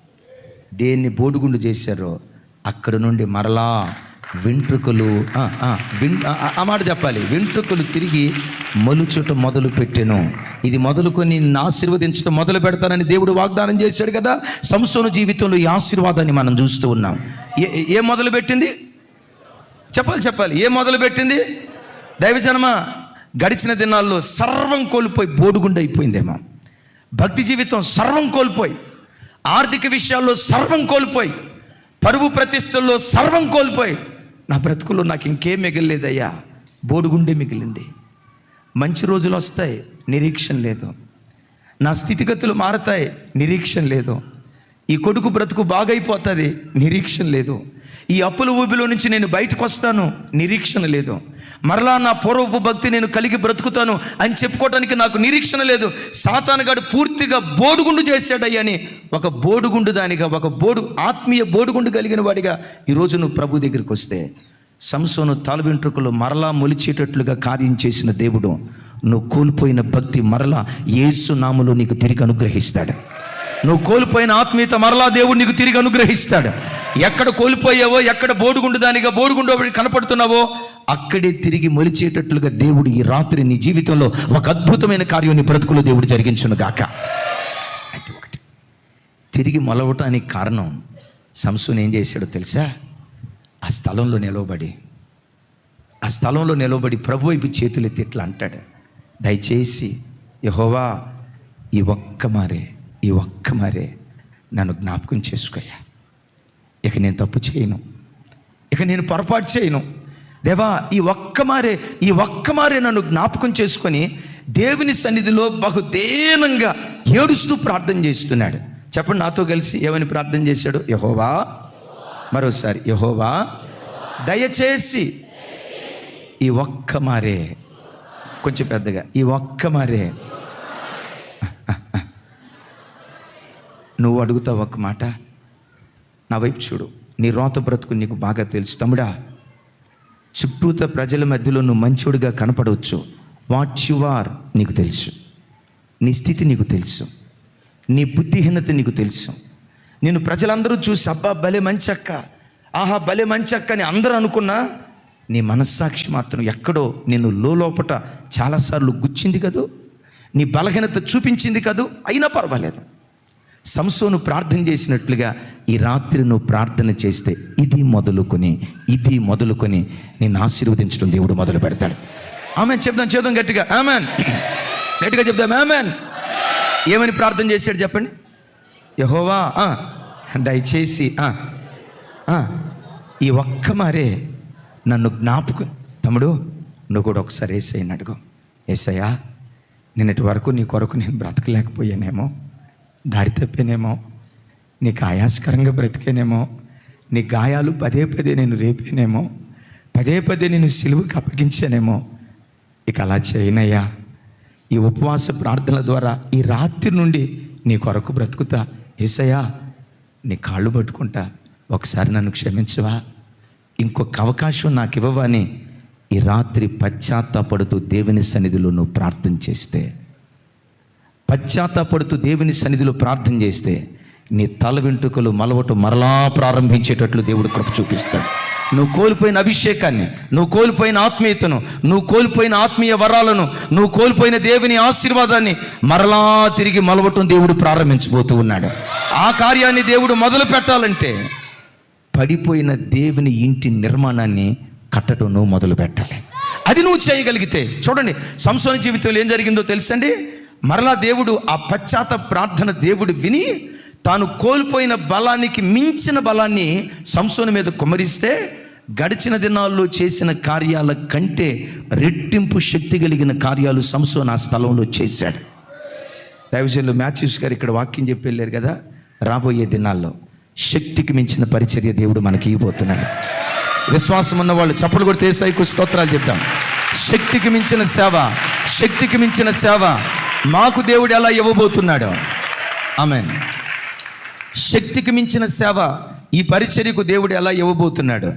దేన్ని బోడిగుండు చేశారో అక్కడ నుండి మరలా వెంట్రుకలు ఆ మాట చెప్పాలి, వెంట్రుకలు తిరిగి మొలుచుట మొదలు పెట్టెను. ఇది మొదలుకొని నిన్ను ఆశీర్వదించడం మొదలు పెడతానని దేవుడు వాగ్దానం చేశాడు కదా. సంసోను జీవితంలో ఈ ఆశీర్వాదాన్ని మనం చూస్తూ ఉన్నాం. ఏ మొదలు పెట్టింది చెప్పాలి, ఏ మొదలు పెట్టింది? దైవజనమా, గడిచిన దినాల్లో సర్వం కోల్పోయి బోడిగుండు అయిపోయిందేమో. భక్తి జీవితం సర్వం కోల్పోయి, ఆర్థిక విషయాల్లో సర్వం కోల్పోయి, పరువు ప్రతిష్టల్లో సర్వం కోల్పోయి, నా బ్రతుకులో నాకు ఇంకేం మిగలలేదయ్యా, బోడిగుండే మిగిలింది. మంచి రోజులు వస్తాయి, నిరీక్షణ లేదు. నా స్థితిగతులు మారతాయి, నిరీక్షణ లేదు. ఈ కొడుకు బ్రతుకు బాగైపోతుంది, నిరీక్షణ లేదు. ఈ అప్పుల ఊబిలో నుంచి నేను బయటకు వస్తాను, నిరీక్షణ లేదు. మరలా నా పూర్వపు భక్తి నేను కలిగి బ్రతుకుతాను అని చెప్పుకోవడానికి నాకు నిరీక్షణ లేదు. సాతానుగాడు పూర్తిగా బోడుగుండు చేశాడయ్యని ఒక బోడుగుండు దానిగా, ఒక ఆత్మీయ బోడుగుండు కలిగిన వాడిగా ఈరోజు నువ్వు ప్రభు దగ్గరికి వస్తే, సంసోను తల వెంట్రుకలు మరలా మొలిచేటట్లుగా కార్యం చేసిన దేవుడు నువ్వు కోల్పోయిన భక్తి మరలా యేసు నామములో నీకు తిరిగి అనుగ్రహిస్తాడు. నువ్వు కోల్పోయిన ఆత్మీయత మరలా దేవుడు నీకు తిరిగి అనుగ్రహిస్తాడు. ఎక్కడ కోల్పోయావో, ఎక్కడ బోడుగుండు దానిగా బోడుగుండు కనపడుతున్నావో అక్కడే తిరిగి మొలిచేటట్లుగా దేవుడు ఈ రాత్రి నీ జీవితంలో ఒక అద్భుతమైన కార్యం నీ బ్రతుకులో దేవుడు జరిగించును గాక. అయితే ఒకటి, తిరిగి మొలవటానికి కారణం సంసోను ఏం చేశాడో తెలుసా? ఆ స్థలంలో నిలవబడి ప్రభు వైపు చేతులెత్తి ఇట్లా అంటాడు, దయచేసి యెహోవా ఈ ఒక్క మారే నన్ను జ్ఞాపకం చేసుకోయ్యా. ఇక నేను తప్పు చేయను, ఇక నేను పొరపాటు చేయను. దేవా ఈ ఒక్క మారే నన్ను జ్ఞాపకం చేసుకొని దేవుని సన్నిధిలో బహుదేనంగా ఏడుస్తూ ప్రార్థన చేస్తున్నాడు. చెప్పండి నాతో కలిసి, ఏమని ప్రార్థన చేశాడు? యెహోవా, మరోసారి యెహోవా దయచేసి ఈ ఒక్క మారే, కొంచెం పెద్దగా, ఈ ఒక్క మారే. నువ్వు అడుగుతావు ఒక్క మాట, నా వైపు చూడు, నీ రోత బ్రతుకు నీకు బాగా తెలుసు తమ్ముడా. చుట్టూత ప్రజల మధ్యలో నువ్వు మంచోడిగా కనపడవచ్చు. వాట్ యు ఆర్ నీకు తెలుసు, నీ స్థితి నీకు తెలుసు, నీ బుద్ధిహీనత నీకు తెలుసు. నేను ప్రజలందరూ చూసి అబ్బా భలే మంచి అక్క, ఆహా భలే మంచి అక్క అని అందరూ అనుకున్నా, నీ మనస్సాక్షి మాత్రం ఎక్కడో నిన్ను లోపట చాలాసార్లు గుచ్చింది కదూ, నీ బలహీనత చూపించింది కదూ. అయినా పర్వాలేదు. సంసోను ప్రార్థన చేసినట్లుగా ఈ రాత్రి నువ్వు ప్రార్థన చేస్తే ఇది మొదలుకొని నేను ఆశీర్వదించడం దేవుడు మొదలు పెడతాడు. ఆమెన్ చెప్దాం గట్టిగా, ఆమెన్ గట్టిగా చెప్దాం, ఆమెన్. ఏమని ప్రార్థన చేశాడు చెప్పండి? యెహోవా దయచేసి ఈ ఒక్క మారే నన్ను జ్ఞాపకం. తమ్ముడు నువ్వు కూడా ఒకసారి యేసయ్యని అడుగు, యేసయ్యా నిన్నటి వరకు నీ కొరకు నేను బ్రతకలేకపోయానేమో, దారి తప్పేనేమో, నీకు ఆయాస్కరంగా బ్రతికేనేమో, నీ గాయాలు పదే నేను రేపేనేమో, పదే నేను సిలువకి అప్పగించానేమో. ఇక అలా చేయనయ్యా, ఈ ఉపవాస ప్రార్థనల ద్వారా ఈ రాత్రి నుండి నీ కొరకు బ్రతుకుతా. యేసయ్యా నీ కాళ్ళు పట్టుకుంటా, ఒకసారి నన్ను క్షమించవా, ఇంకొక అవకాశం నాకు ఇవ్వవా అని ఈ రాత్రి పశ్చాత్తాపడుతూ దేవుని సన్నిధిలో నువ్వు ప్రార్థన చేస్తే, దేవుని సన్నిధిలో ప్రార్థన చేస్తే నీ తల వెంట్రుకలు మలవటం మరలా ప్రారంభించేటట్లు దేవుడు కృప చూపిస్తాడు. నువ్వు కోల్పోయిన అభిషేకాన్ని, నువ్వు కోల్పోయిన ఆత్మీయతను, నువ్వు కోల్పోయిన ఆత్మీయ వరాలను, నువ్వు కోల్పోయిన దేవుని ఆశీర్వాదాన్ని మరలా తిరిగి మలవటం దేవుడు ప్రారంభించబోతూ ఉన్నాడు. ఆ కార్యాన్ని దేవుడు మొదలు పెట్టాలంటే పడిపోయిన దేవుని ఇంటి నిర్మాణాన్ని కట్టడం నువ్వు మొదలు పెట్టాలి. అది నువ్వు చేయగలిగితే, చూడండి సంసోను జీవితంలో ఏం జరిగిందో తెలుసండి. మరలా దేవుడు ఆ పశ్చాత్తాప ప్రార్థన దేవుడు విని తాను కోల్పోయిన బలానికి మించిన బలాన్ని సంసోను మీద కుమ్మరిస్తే గడిచిన దినాల్లో చేసిన కార్యాల కంటే రెట్టింపు శక్తి కలిగిన కార్యాలు సంసోను ఆ స్థలంలో చేశాడు. దైవజనులు మ్యాథ్యూస్ గారు ఇక్కడ వాక్యం చెప్పి వెళ్ళారు కదా, రాబోయే దినాల్లో శక్తికి మించిన పరిచర్య దేవుడు మనకి ఇవ్వబోతున్నాడు. విశ్వాసం ఉన్న వాళ్ళు చప్పలు కొడితే యేసయ్యకు స్తోత్రాలు చెప్తాం. శక్తికి మించిన సేవ, శక్తికి మించిన సేవ మాకు దేవుడు ఎలా ఇవ్వబోతున్నాడు. ఆమేన్. శక్తికి మించిన సేవ ఈ పరిచర్యకు దేవుడు ఎలా ఇవ్వబోతున్నాడు.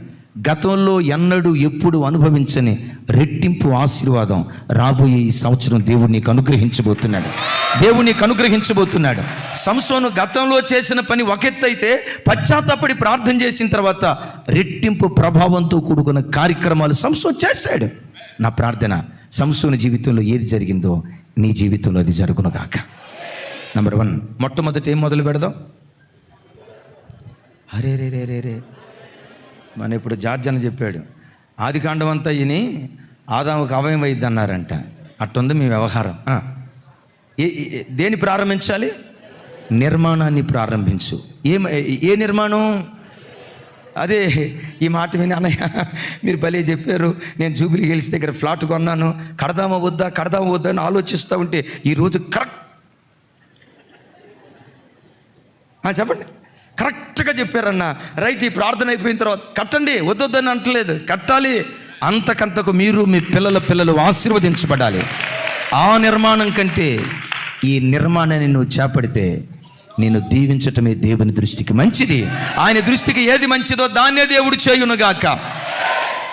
గతంలో ఎన్నడూ ఎప్పుడు అనుభవించని రెట్టింపు ఆశీర్వాదం రాబోయే ఈ సంవత్సరం దేవుడు నీకు అనుగ్రహించబోతున్నాడు. దేవుడు నీకు అనుగ్రహించబోతున్నాడు. సంసోను గతంలో చేసిన పని ఒక ఎత్తు అయితే, పశ్చాత్తాపడి ప్రార్థన చేసిన తర్వాత రెట్టింపు ప్రభావంతో కూడుకున్న కార్యక్రమాలు సంసోను చేశాడు. నా ప్రార్థన, సంసోను జీవితంలో ఏది జరిగిందో నీ జీవితంలో అది జరుగును గాక. నంబర్ 1, మొట్టమొదటి ఏం మొదలు పెడదాం? అరే రే రే రే రే మన ఇప్పుడు జార్జ్ అని చెప్పాడు, ఆది కాండం అంతా ఇని ఆదాముకు అవయం అయింది అన్నారంట. అట్టుంది మీ వ్యవహారం. దేని ప్రారంభించాలి? నిర్మాణాన్ని ప్రారంభించు. ఏ నిర్మాణం? అదే ఈ మాట విని, అన్నయ్య మీరు భలే చెప్పారు, నేను జూబిలీ హిల్స్ దగ్గర ఫ్లాట్ కొన్నాను, కడదామా వద్దా అని ఆలోచిస్తూ ఉంటే ఈరోజు చెప్పండి, కరెక్ట్గా చెప్పారన్న. రైట్, ఈ ప్రార్థన అయిపోయిన తర్వాత కట్టండి, వద్దొద్దని అంటలేదు, కట్టాలి. అంతకంతకు మీరు మీ పిల్లలు ఆశీర్వదించబడాలి. ఆ నిర్మాణం కంటే ఈ నిర్మాణాన్ని నువ్వు చేపడితే నేను దీవించటమే దేవుని దృష్టికి మంచిది. ఆయన దృష్టికి ఏది మంచిదో దాన్నే దేవుడు చేయునుగాక.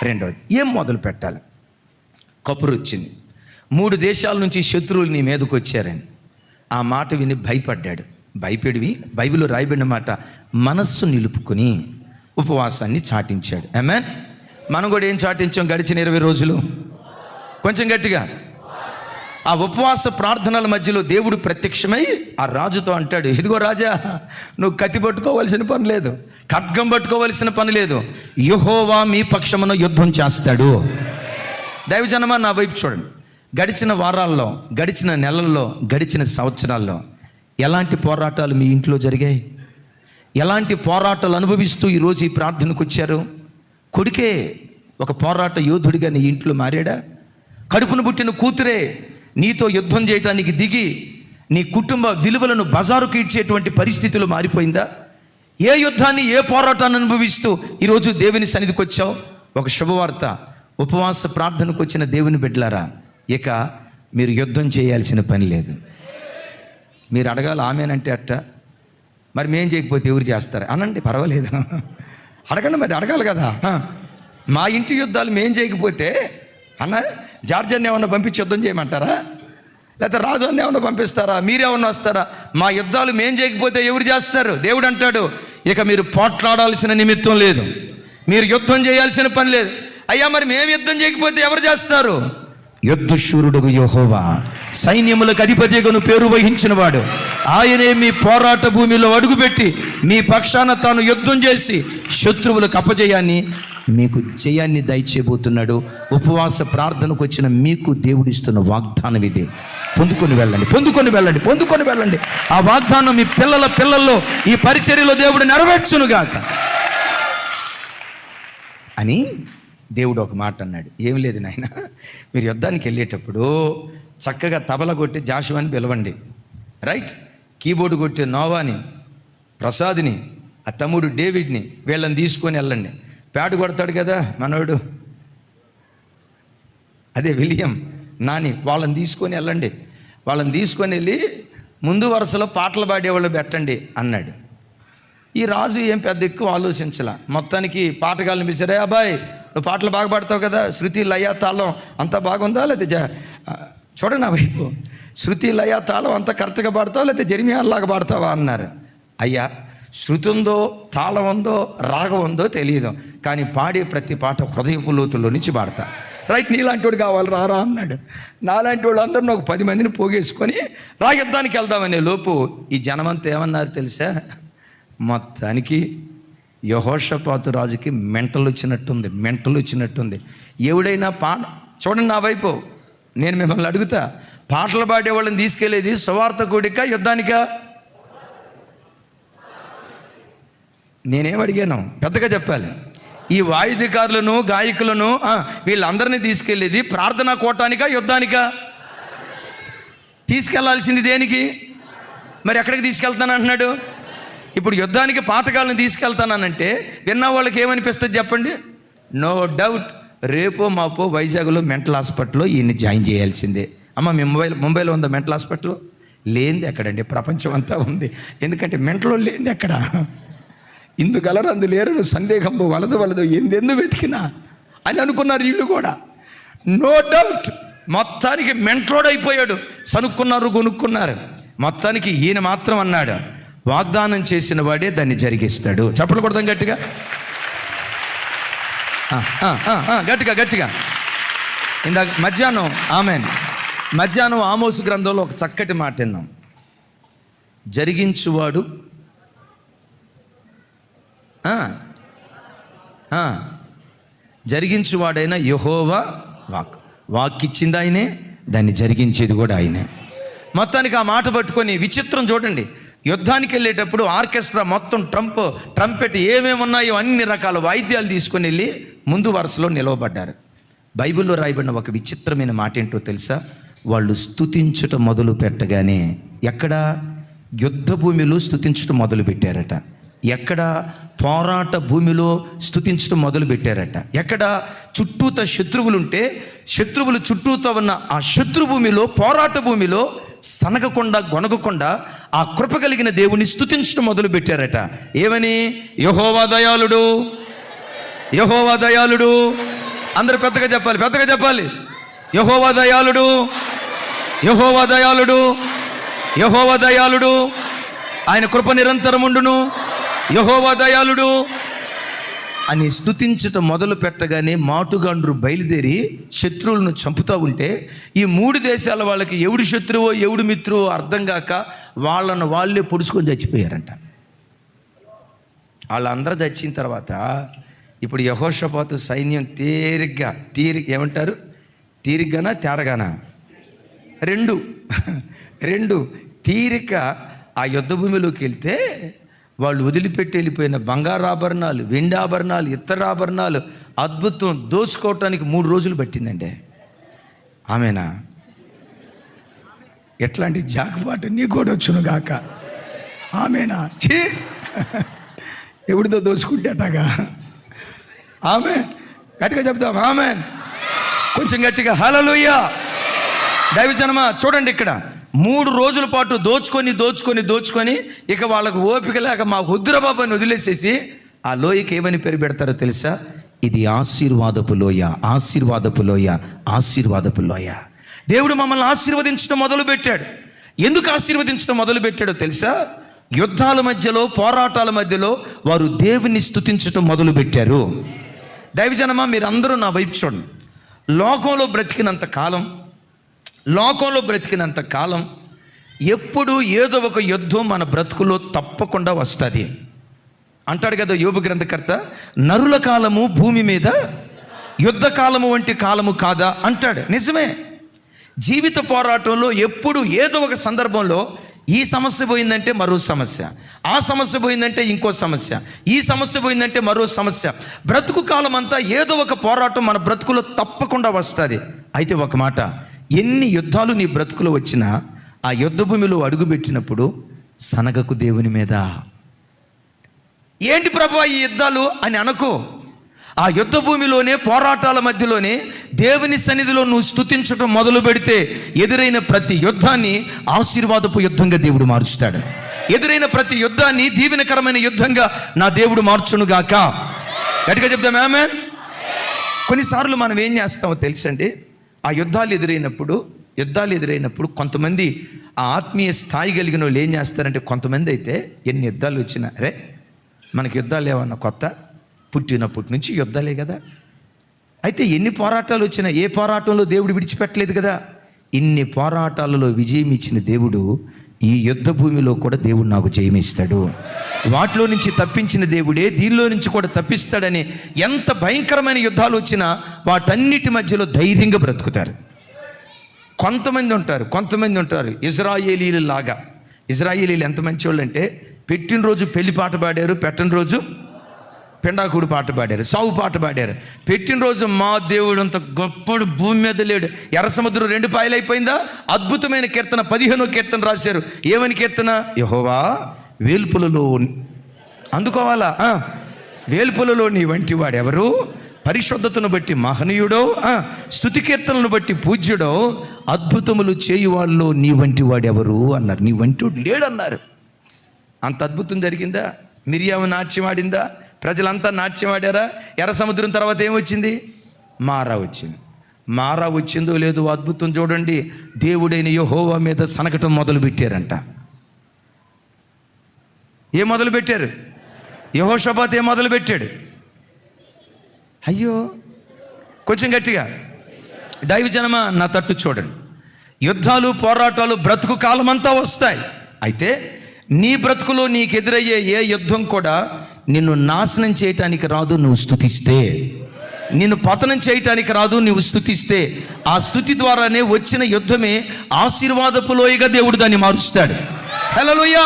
రెండవది, ఏం మొదలు పెట్టాలి? కబురు వచ్చింది, 3 దేశాల నుంచి శత్రువులు నీ మీదకు వచ్చారని. ఆ మాట విని భయపడ్డాడు. భయపడివి బైబిల్లో రాయబడిన మాట, మనస్సు నిలుపుకొని ఉపవాసాన్ని చాటించాడు. ఆమేన్. మనం కూడా ఏం చాటించాం గడిచిన 20 రోజులు? కొంచెం గట్టిగా. ఆ ఉపవాస ప్రార్థనల మధ్యలో దేవుడు ప్రత్యక్షమై ఆ రాజుతో అంటాడు, ఇదిగో రాజా, నువ్వు కత్తి పట్టుకోవలసిన పని లేదు, ఖడ్గం పట్టుకోవలసిన పని లేదు, యెహోవా మీ పక్షమున యుద్ధం చేస్తాడు. దైవజనమా, నా వైపు చూడండి. గడిచిన వారాల్లో, గడిచిన నెలల్లో, గడిచిన సంవత్సరాల్లో ఎలాంటి పోరాటాలు మీ ఇంట్లో జరిగాయి? ఎలాంటి పోరాటాలు అనుభవిస్తూ ఈరోజు ఈ ప్రార్థనకు వచ్చారు? కొడుకే ఒక పోరాట యోధుడిగా నీ ఇంట్లో మారాడా? కడుపును పుట్టిన కూతురే నీతో యుద్ధం చేయటానికి దిగి నీ కుటుంబ విలువలను బజారుకు ఇచ్చేటువంటి పరిస్థితులు మారిపోయిందా? ఏ యుద్ధాన్ని, ఏ పోరాటాన్ని అనుభవిస్తూ ఈరోజు దేవుని సన్నిధికి వచ్చావు? ఒక శుభవార్త, ఉపవాస ప్రార్థనకు వచ్చిన దేవుని బిడ్డలారా, ఇక మీరు యుద్ధం చేయాల్సిన పని లేదు. మీరు అడగాలి ఆమెనంటే అట్ట, మరి మేం చేయకపోతే ఎవరు చేస్తారు అనండి, పర్వాలేదు, అడగండి, మరి అడగాలి కదా. మా ఇంటి యుద్ధాలు మేం చేయకపోతే అన్న జార్జన్ని ఏమన్నా పంపించి యుద్ధం చేయమంటారా? లేకపోతే రాజాన్ని ఏమన్నా పంపిస్తారా? మీరేమన్నా వస్తారా? మా యుద్ధాలు మేం చేయకపోతే ఎవరు చేస్తారు? దేవుడు అంటాడు, ఇక మీరు పోట్లాడాల్సిన నిమిత్తం లేదు, మీరు యుద్ధం చేయాల్సిన పని లేదు. అయ్యా, మరి మేము యుద్ధం చేయకపోతే ఎవరు చేస్తారు? యుద్ధశూరుడు యెహోవా, సైన్యములకు అధిపతిగా పేరు వహించిన వాడు ఆయనే మీ పోరాట భూమిలో అడుగుపెట్టి మీ పక్షాన తాను యుద్ధం చేసి శత్రువులకు అపజయాన్ని, మీకు జయాన్ని దయచేయబోతున్నాడు. ఉపవాస ప్రార్థనకు వచ్చిన మీకు దేవుడిస్తున్న వాగ్దానం ఇదే. పొందుకొని వెళ్ళండి. ఆ వాగ్దానం మీ పిల్లల్లో ఈ పరిచర్యలో దేవుడు నెరవేర్చునుగాక అని దేవుడు ఒక మాట అన్నాడు. ఏం లేదు నాయన, మీరు యుద్ధానికి వెళ్ళేటప్పుడు చక్కగా తబల కొట్టి జాషువాని పిలవండి, రైట్, కీబోర్డు కొట్టి నోవాని, ప్రసాద్ని, ఆ తమ్ముడు డేవిడ్ని, వీళ్ళని తీసుకొని వెళ్ళండి. ప్యాడ్ కొడతాడు కదా మనోడు, అదే విలియం, నాని, వాళ్ళని తీసుకొని వెళ్ళండి. వాళ్ళని తీసుకొని వెళ్ళి ముందు వరుసలో పాటలు పాడేవాళ్ళు పెట్టండి అన్నాడు. ఈ రాజు ఏం పెద్ద ఎక్కువ ఆలోచించాల. మొత్తానికి పాటగాళ్ళని పిలిచారు, అబ్బాయి నువ్వు పాటలు బాగా పాడతావు కదా, శృతి లయ తాళం అంతా బాగుందా? లేదా చూడండి నా వైపు, శృతి లయ తాళం అంతా కరెక్ట్గా పాడతావా లేదా జెర్మియాలాగా పాడతావా అన్నారు. అయ్యా, శృతి ఉందో, తాళం ఉందో, రాగం ఉందో తెలియదు, కానీ పాడే ప్రతి పాట హృదయపు లోతుల్లో నుంచి పాడతా. రైట్, నీలాంటి వాడు కావాలి రారా అన్నాడు. నాలాంటి వాళ్ళు అందరిని ఒక 10 మందిని పోగేసుకొని రా యుద్ధానికి వెళ్దామనే లోపు ఈ జనమంతా ఏమన్నారు తెలుసా? మొత్తానికి యెహోషాపాతు రాజుకి మెంటలు వచ్చినట్టుంది. ఎవడైనా చూడండి నా వైపు, నేను మిమ్మల్ని అడుగుతా, పాటలు పాడేవాళ్ళని తీసుకెళ్ళేది సువార్తకుడికా యుద్ధానికా? నేనేం అడిగాను పెద్దగా చెప్పాలి. ఈ వాయిద్యకారులను, గాయకులను, వీళ్ళందరినీ తీసుకెళ్ళేది ప్రార్థనా కూటానికా యుద్ధానికా? తీసుకెళ్లాల్సింది దేనికి? మరి ఎక్కడికి తీసుకెళ్తాను అంటున్నాడు? ఇప్పుడు యుద్ధానికి పాతకాలను తీసుకెళ్తానంటే విన్న వాళ్ళకి ఏమనిపిస్తుంది చెప్పండి? నో డౌట్ రేపో మాపో వైజాగ్లో మెంటల్ హాస్పిటల్లో ఈయన్ని జాయిన్ చేయాల్సిందే. అమ్మ మీ ముంబైలో ఉందా మెంటల్ హాస్పిటల్? లేనిది ఎక్కడండి? ప్రపంచం అంతా ఉంది. ఎందుకంటే మెంటలో లేనిది ఎక్కడ? ఇందుగలరు అందు లేరు సందేహంబు వలదు ఎందెందు వెతికినా అని అనుకున్నారు వీళ్ళు కూడా. నో డౌట్ మొత్తానికి మెంటలోడ్ అయిపోయాడు. సనుక్కున్నారు, కొనుక్కున్నారు. మొత్తానికి ఈయన మాత్రం అన్నాడు, వాగ్దానం చేసిన వాడే దాన్ని జరిగిస్తాడు. చప్పలు కొడదాం గట్టిగా, గట్టిగా. ఇందాక మధ్యాహ్నం ఆమోసు గ్రంథంలో ఒక చక్కటి మాట విన్నాం. జరిగించువాడు జరిగించువాడైన యెహోవా వాక్కిచ్చింది ఆయనే, దాన్ని జరిగించేది కూడా ఆయనే. మొత్తానికి ఆ మాట పట్టుకొని విచిత్రం చూడండి. యుద్ధానికి వెళ్ళేటప్పుడు ఆర్కెస్ట్రా మొత్తం ట్రంపెట్ ఏమేమి ఉన్నాయో అన్ని రకాల వాయిద్యాలు తీసుకొని వెళ్ళి ముందు వరుసలో నిలవబడ్డారు. బైబిల్లో రాయబడిన ఒక విచిత్రమైన మాట ఏంటో తెలుసా? వాళ్ళు స్తుతించుట మొదలు పెట్టగానే ఎక్కడ? యుద్ధ భూమిలో స్తుతించడం మొదలు పెట్టారట. ఎక్కడ? పోరాట భూమిలో స్తుతించడం మొదలు పెట్టారట. ఎక్కడ? చుట్టూత శత్రువులుంటే శత్రువులు చుట్టూతో ఉన్న ఆ శత్రు భూమిలో, పోరాట భూమిలో సనగకుండా గొనగకుండా ఆ కృప కలిగిన దేవుని స్తుతించడం మొదలు పెట్టారట. ఏమని? యెహోవా దయాళుడు, యెహోవా దయాళుడు. అందరూ పెద్దగా చెప్పాలి. యెహోవా దయాళుడు, యెహోవా దయాళుడు, యెహోవా దయాళుడు, ఆయన కృప నిరంతరముండును, యెహోవా దయాళుడు అని స్తుతించటం మొదలు పెట్టగానే మాటుగాండ్రు బయలుదేరి శత్రువులను చంపుతూ ఉంటే ఈ 3 దేశాల వాళ్ళకి ఎవడు శత్రువో ఎవడు మిత్రువో అర్థం కాక వాళ్ళను వాళ్ళే పొడుచుకొని చచ్చిపోయారంట. వాళ్ళందరూ చచ్చిన తర్వాత ఇప్పుడు యెహోషాపాతు సైన్యం ఏమంటారు? తీరిగ్గానా తేరగానా? రెండు తీరిక ఆ యుద్ధ భూమిలోకి వెళ్తే వాళ్ళు వదిలిపెట్టి వెళ్ళిపోయిన బంగారు ఆభరణాలు, వెండి ఆభరణాలు, ఇతర ఆభరణాలు అద్భుతం దోచుకోవటానికి 3 రోజులు పట్టిందండి. ఆమెనా? ఎట్లాంటి జాకపాటు నీ కూడా వచ్చును గాక. ఆమెనా? చీ, ఎవడితో దోచుకుంటేటగా. ఆమె గట్టిగా చెప్తాం. ఆమె కొంచెం గట్టిగా హల్లెలూయా. దైవజనమా చూడండి, ఇక్కడ 3 రోజుల పాటు దోచుకొని ఇక వాళ్ళకు ఓపిక లేక మా హుద్రబాబాని వదిలేసేసి ఆ లోయకి ఏమని పేరు పెడతారో తెలుసా? ఇది ఆశీర్వాదపు లోయ. దేవుడు మమ్మల్ని ఆశీర్వదించడం మొదలుపెట్టాడు. ఎందుకు ఆశీర్వదించడం మొదలుపెట్టాడో తెలుసా? యుద్ధాల మధ్యలో, పోరాటాల మధ్యలో వారు దేవుని స్తుతించడం మొదలుపెట్టారు. దైవజనమా మీరందరూ నా వైపు చూడండి. లోకంలో బ్రతికినంత కాలం ఎప్పుడు ఏదో ఒక యుద్ధం మన బ్రతుకులో తప్పకుండా వస్తుంది అంటాడు కదా యోబు గ్రంథకర్త. నరుల కాలము భూమి మీద యుద్ధ కాలము వంటి కాలము కాదా అంటాడు. నిజమే. జీవిత పోరాటంలో ఎప్పుడు ఏదో ఒక సందర్భంలో ఈ సమస్య పోయిందంటే మరో సమస్య, ఆ సమస్య పోయిందంటే ఇంకో సమస్య, ఈ సమస్య పోయిందంటే మరో సమస్య. బ్రతుకు కాలం అంతా ఏదో ఒక పోరాటం మన బ్రతుకులో తప్పకుండా వస్తుంది. అయితే ఒక మాట, ఎన్ని యుద్ధాలు నీ బ్రతుకులో వచ్చినా ఆ యుద్ధ భూమిలో అడుగుపెట్టినప్పుడు సనగకు దేవుని మీద. ఏంటి ప్రభువా ఈ యుద్ధాలు అని అనుకో. ఆ యుద్ధ భూమిలోనే, పోరాటాల మధ్యలోనే దేవుని సన్నిధిలో నువ్వు స్తుతించడం మొదలు పెడితే ఎదురైన ప్రతి యుద్ధాన్ని ఆశీర్వాదపు యుద్ధంగా దేవుడు మారుస్తాడు. ఎదురైన ప్రతి యుద్ధాన్ని దీవెనకరమైన యుద్ధంగా నా దేవుడు మార్చునుగాక. గట్టిగా చెప్దాం ఆమేన్. కొన్నిసార్లు మనం ఏం చేస్తామో తెలుసండి, ఆ యుద్ధాలు ఎదురైనప్పుడు కొంతమంది ఆ ఆత్మీయ స్థాయి కలిగిన వాళ్ళు ఏం చేస్తారంటే, కొంతమంది అయితే ఎన్ని యుద్ధాలు వచ్చినా రే మనకి యుద్ధాలు ఏమన్నా కొత్త, పుట్టినప్పటి నుంచి యుద్ధాలే కదా. అయితే ఎన్ని పోరాటాలు వచ్చినా ఏ పోరాటంలో దేవుడు విడిచిపెట్టలేదు కదా. ఇన్ని పోరాటాలలో విజయం ఇచ్చిన దేవుడు ఈ యుద్ధ భూమిలో కూడా దేవుడు నాకు జయమిస్తాడు, వాటిలో నుంచి తప్పించిన దేవుడే దీనిలో నుంచి కూడా తప్పిస్తాడని ఎంత భయంకరమైన యుద్ధాలు వచ్చినా వాటన్నిటి మధ్యలో ధైర్యంగా బ్రతుకుతారు. కొంతమంది ఉంటారు ఇజ్రాయేలీలు లాగా. ఇజ్రాయేలీలు ఎంత మంచి వాళ్ళు అంటే, పెట్టినరోజు పెళ్లి పాట పాడారు, పెట్టని రోజు పెండాకుడు పాట పాడారు, సావు పాట పాడారు. పెట్టినరోజు మా దేవుడు అంత గొప్పడు భూమి మీద లేడు. ఎర్ర సముద్రం 2 పాయలు అయిపోయిందా. అద్భుతమైన కీర్తన 15వ కీర్తన రాశారు. ఏమని కీర్తన? యెహోవా వేల్పులలో అందుకోవాలా, వేల్పులలో నీ వంటి వాడెవరు, పరిశుద్ధతను బట్టి మహనీయుడో, స్తుతి కీర్తనలను బట్టి పూజ్యుడో, అద్భుతములు చేయువాళ్ళు నీ వంటి వాడెవరు అన్నారు. నీ వంటి లేడన్నారు. అంత అద్భుతం జరిగిందా? మిరియాము నాట్యం ఆడిందా? ప్రజలంతా నాట్యం ఆడారా? ఎర్ర సముద్రం తర్వాత ఏమొచ్చింది? మారా వచ్చింది. మారా వచ్చిందో లేదో అద్భుతం చూడండి. దేవుడైన యెహోవా మీద సనకటం మొదలు పెట్టారంట. ఏం మొదలు పెట్టారు? యెహోషాపాతు ఏం మొదలు పెట్టాడు? అయ్యో కొంచెం గట్టిగా, దైవజనమా నా తట్టు చూడండి. యుద్ధాలు పోరాటాలు బ్రతుకు కాలం అంతా వస్తాయి. అయితే నీ బ్రతుకులో నీకు ఎదురయ్యే ఏ యుద్ధం కూడా నిన్ను నాశనం చేయటానికి రాదు. నువ్వు స్తుతిస్తే, నిన్ను పతనం చేయటానికి రాదు. నువ్వు స్తుతిస్తే ఆ స్తుతి ద్వారానే వచ్చిన యుద్ధమే ఆశీర్వాదపు లోయగా దేవుడు దాన్ని మారుస్తాడు. హల్లెలూయా.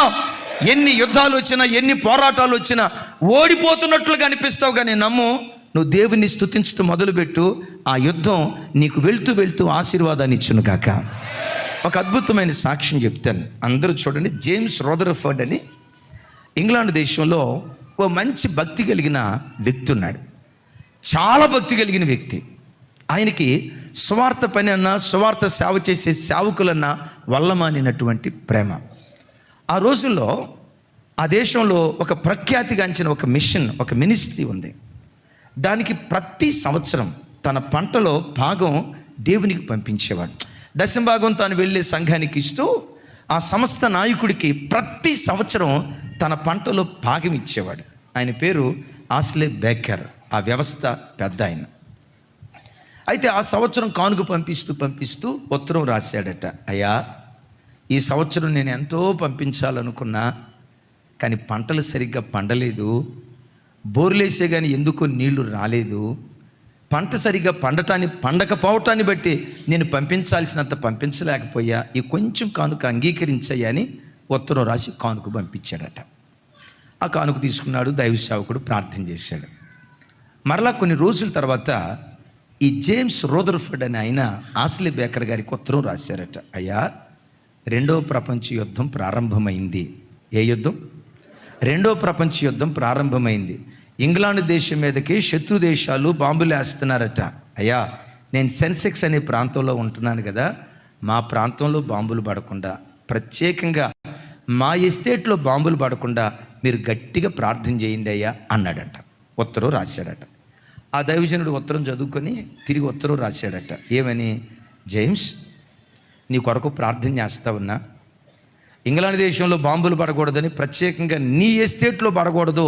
ఎన్ని యుద్ధాలు వచ్చినా, ఎన్ని పోరాటాలు వచ్చినా ఓడిపోతున్నట్లుగా అనిపిస్తావు, కానీ నమ్ము, నువ్వు దేవుని స్తుతించడం మొదలుపెట్టు, ఆ యుద్ధం నీకు వెళ్తూ వెళ్తూ ఆశీర్వాదాన్ని ఇచ్చును కాక. ఒక అద్భుతమైన సాక్ష్యం చెప్తాను, అందరూ చూడండి. జేమ్స్ రదర్ఫర్డ్ అని ఇంగ్లాండ్ దేశంలో ఓ మంచి భక్తి కలిగిన వ్యక్తి ఉన్నాడు. చాలా భక్తి కలిగిన వ్యక్తి. ఆయనకి సువార్త పని అన్నా, సువార్త సేవ చేసే సేవకులన్నా వల్లమానినటువంటి ప్రేమ. ఆ రోజుల్లో ఆ దేశంలో ఒక ప్రఖ్యాతిగాంచిన ఒక మిషన్, ఒక మినిస్ట్రీ ఉంది. దానికి ప్రతి సంవత్సరం తన పంటలో భాగం దేవునికి పంపించేవాడు. దశంభాగం తాను వెళ్ళే సంఘానికి ఇస్తూ ఆ సంస్థ నాయకుడికి ప్రతి సంవత్సరం తన పంటలో భాగం ఇచ్చేవాడు. ఆయన పేరు ఆస్లే బేకర్. ఆ వ్యవస్థ పెద్ద ఆయన. అయితే ఆ సంవత్సరం కానుక పంపిస్తూ ఉత్తరం రాశాడట. అయ్యా, ఈ సంవత్సరం నేను ఎంతో పంపించాలనుకున్నా, కానీ పంటలు సరిగ్గా పండలేదు. బోర్లేసే కానీ ఎందుకో నీళ్లు రాలేదు. పంట సరిగ్గా పండకపోవటాన్ని బట్టి నేను పంపించాల్సినంత పంపించలేకపోయా. ఈ కొంచెం కానుక అంగీకరించాయా అని ఉత్తరం రాసి కానుక పంపించాడట. ఆ కానుక తీసుకున్నాడు. దైవ సేవకుడు ప్రార్థన చేశాడు. మరలా కొన్ని రోజుల తర్వాత ఈ జేమ్స్ రదర్ఫర్డ్ అని ఆయన ఆస్లే బేకర్ గారికి ఉత్తరం రాశారట. అయ్యా, రెండవ ప్రపంచ యుద్ధం ప్రారంభమైంది. ఏ యుద్ధం? రెండవ ప్రపంచ యుద్ధం ప్రారంభమైంది. ఇంగ్లాండ్ దేశం మీదకి శత్రు దేశాలు బాంబులు వేస్తున్నారట. అయ్యా, నేను సెన్సెక్స్ అనే ప్రాంతంలో ఉంటున్నాను కదా, మా ప్రాంతంలో బాంబులు పడకుండా, ప్రత్యేకంగా మా ఎస్టేట్లో బాంబులు పడకుండా మీరు గట్టిగా ప్రార్థన చేయండి అయ్యా అన్నాడట. ఉత్తరం రాశాడట. ఆ దైవజనుడు ఉత్తరం చదువుకొని తిరిగి ఉత్తరం రాశాడట. ఏమని? జేమ్స్, నీ కొరకు ప్రార్థన చేస్తా ఉన్నా, ఇంగ్లాండ్ దేశంలో బాంబులు పడకూడదని, ప్రత్యేకంగా నీ ఎస్టేట్లో పడకూడదు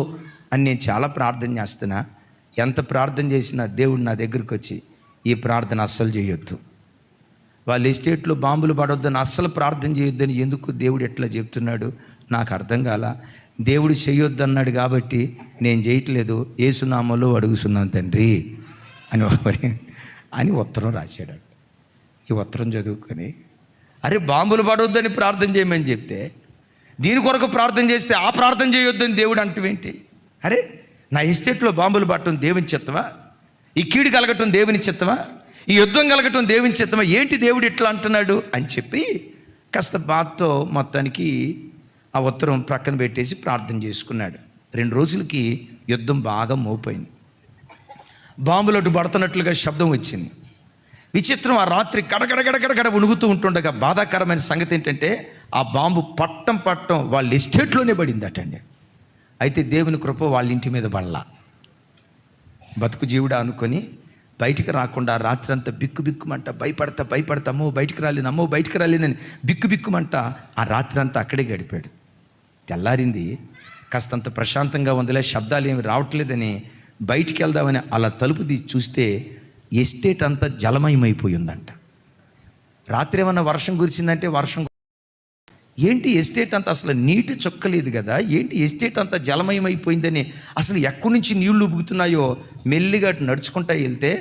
అని నేను చాలా ప్రార్థన చేస్తున్నా. ఎంత ప్రార్థన చేసినా దేవుడు నా దగ్గరికి వచ్చి ఈ ప్రార్థన అస్సలు చేయొద్దు, వాళ్ళ ఎస్టేట్లో బాంబులు పడొద్దని అస్సలు ప్రార్థన చేయొద్దని ఎందుకు దేవుడు ఎట్లా చెప్తున్నాడు నాకు అర్థం కాల. దేవుడు చేయొద్దు అన్నాడు కాబట్టి నేను చేయట్లేదు, యేసునామములో అడుగుతున్నాను తండ్రి అని ఉత్తరం రాశాడు. ఈ ఉత్తరం చదువుకొని, అరే బాంబులు పడవద్దని ప్రార్థన చేయమని చెప్తే దీని కొరకు ప్రార్థన చేస్తే ఆ ప్రార్థన చేయొద్దని దేవుడు అంటువేంటి? అరే, నా ఎస్టేట్లో బాంబులు పట్టడం దేవుని చిత్తమా? ఈ కీడు కలగటం దేవుని చిత్తమా? ఈ యుద్ధం కలగటం దేవుని చిత్తమా? ఏంటి దేవుడు ఇట్లా అంటున్నాడు అని చెప్పి కాస్త బాధతో మొత్తానికి ఆ ఉత్తరం ప్రక్కన పెట్టేసి ప్రార్థన చేసుకున్నాడు. 2 రోజులకి యుద్ధం బాగా మోపోయింది. బాంబులు అటు పడుతున్నట్లుగా శబ్దం వచ్చింది. విచిత్రం, ఆ రాత్రి గడగడగడగడగడ ఉణుగుతూ ఉంటుండగా బాధాకరమైన సంగతి ఏంటంటే ఆ బాంబు పట్టం వాళ్ళ ఎస్టేట్లోనే పడిందటండి. అయితే దేవుని కృప వాళ్ళ ఇంటి మీద పడలా. బతుకు జీవుడా అనుకొని బయటికి రాకుండా రాత్రంతా బిక్కుమంట, భయపడతా అమ్మో బయటికి రాలేనని బిక్కుమంట ఆ రాత్రంతా అక్కడే గడిపాడు. తెల్లారింది, కాస్తంత ప్రశాంతంగా ఉందిలే, శబ్దాలు ఏమి రావట్లేదని బయటికి వెళ్దామని అలా తలుపు తీసి చూస్తే ఎస్టేట్ అంతా జలమయమైపోయి ఉందంట. రాత్రి ఏమన్నా వర్షం కురిచిందంటే వర్షం ఏంటి, ఎస్టేట్ అంతా అసలు నీటి చొక్కలేదు కదా, ఏంటి ఎస్టేట్ అంతా జలమయమైపోయిందని అసలు ఎక్కడి నుంచి నీళ్లు ఉబుకుతున్నాయో మెల్లిగా అటు నడుచుకుంటా వెళ్తే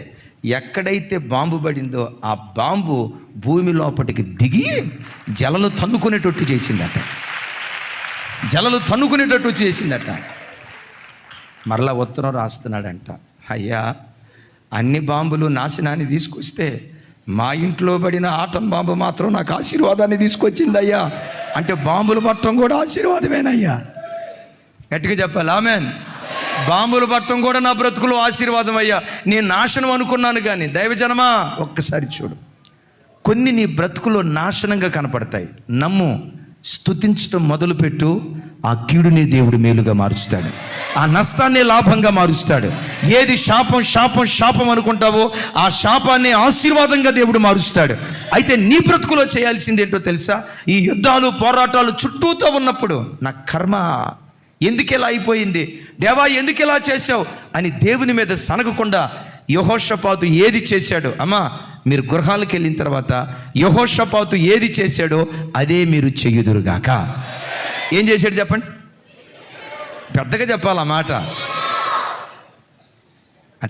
ఎక్కడైతే బాంబు పడిందో ఆ బాంబు భూమి లోపలికి దిగి జలలు తన్నుకునేటట్టు చేసిందట. మరలా ఉత్తరం రాస్తున్నాడంట. అయ్యా, అన్ని బాంబులు నాశనాన్ని తీసుకొస్తే మా ఇంట్లో పడిన ఆటం బాంబు మాత్రం నాకు ఆశీర్వాదాన్ని తీసుకొచ్చిందయ్యా. అంటే బాంబులు పట్టడం కూడా ఆశీర్వాదమేనయ్యా. గట్టిగా చెప్పాలి ఆమేన్. బాంబులు పట్టడం కూడా నా బ్రతుకులో ఆశీర్వాదం అయ్యా. నేను నాశనం అనుకున్నాను, కానీ దైవజనమా ఒక్కసారి చూడు, కొన్ని నీ బ్రతుకులో నాశనంగా కనపడతాయి. నమ్ము, స్తుతించడం మొదలుపెట్టు, ఆ కీడుని దేవుడు మేలుగా మారుస్తాడు, ఆ నష్టాన్ని లాభంగా మారుస్తాడు. ఏది శాపం శాపం శాపం అనుకుంటావో ఆ శాపాన్ని ఆశీర్వాదంగా దేవుడు మారుస్తాడు. అయితే నీ బ్రతుకులో చేయాల్సింది ఏంటో తెలుసా? ఈ యుద్ధాలు పోరాటాలు చుట్టూతో ఉన్నప్పుడు నా కర్మ ఎందుకు ఇలా అయిపోయింది, దేవా ఎందుకు ఇలా చేశావు అని దేవుని మీద సనగకుండా యెహోషాపాతు ఏది చేశాడో, అమ్మా మీరు గృహాలకు వెళ్ళిన తర్వాత యెహోషాపాతు ఏది చేశాడో అదే మీరు చెయ్యుదురుగాక. ఏం చేశాడు చెప్పండి, పెద్దగా చెప్పాలి ఆ మాట.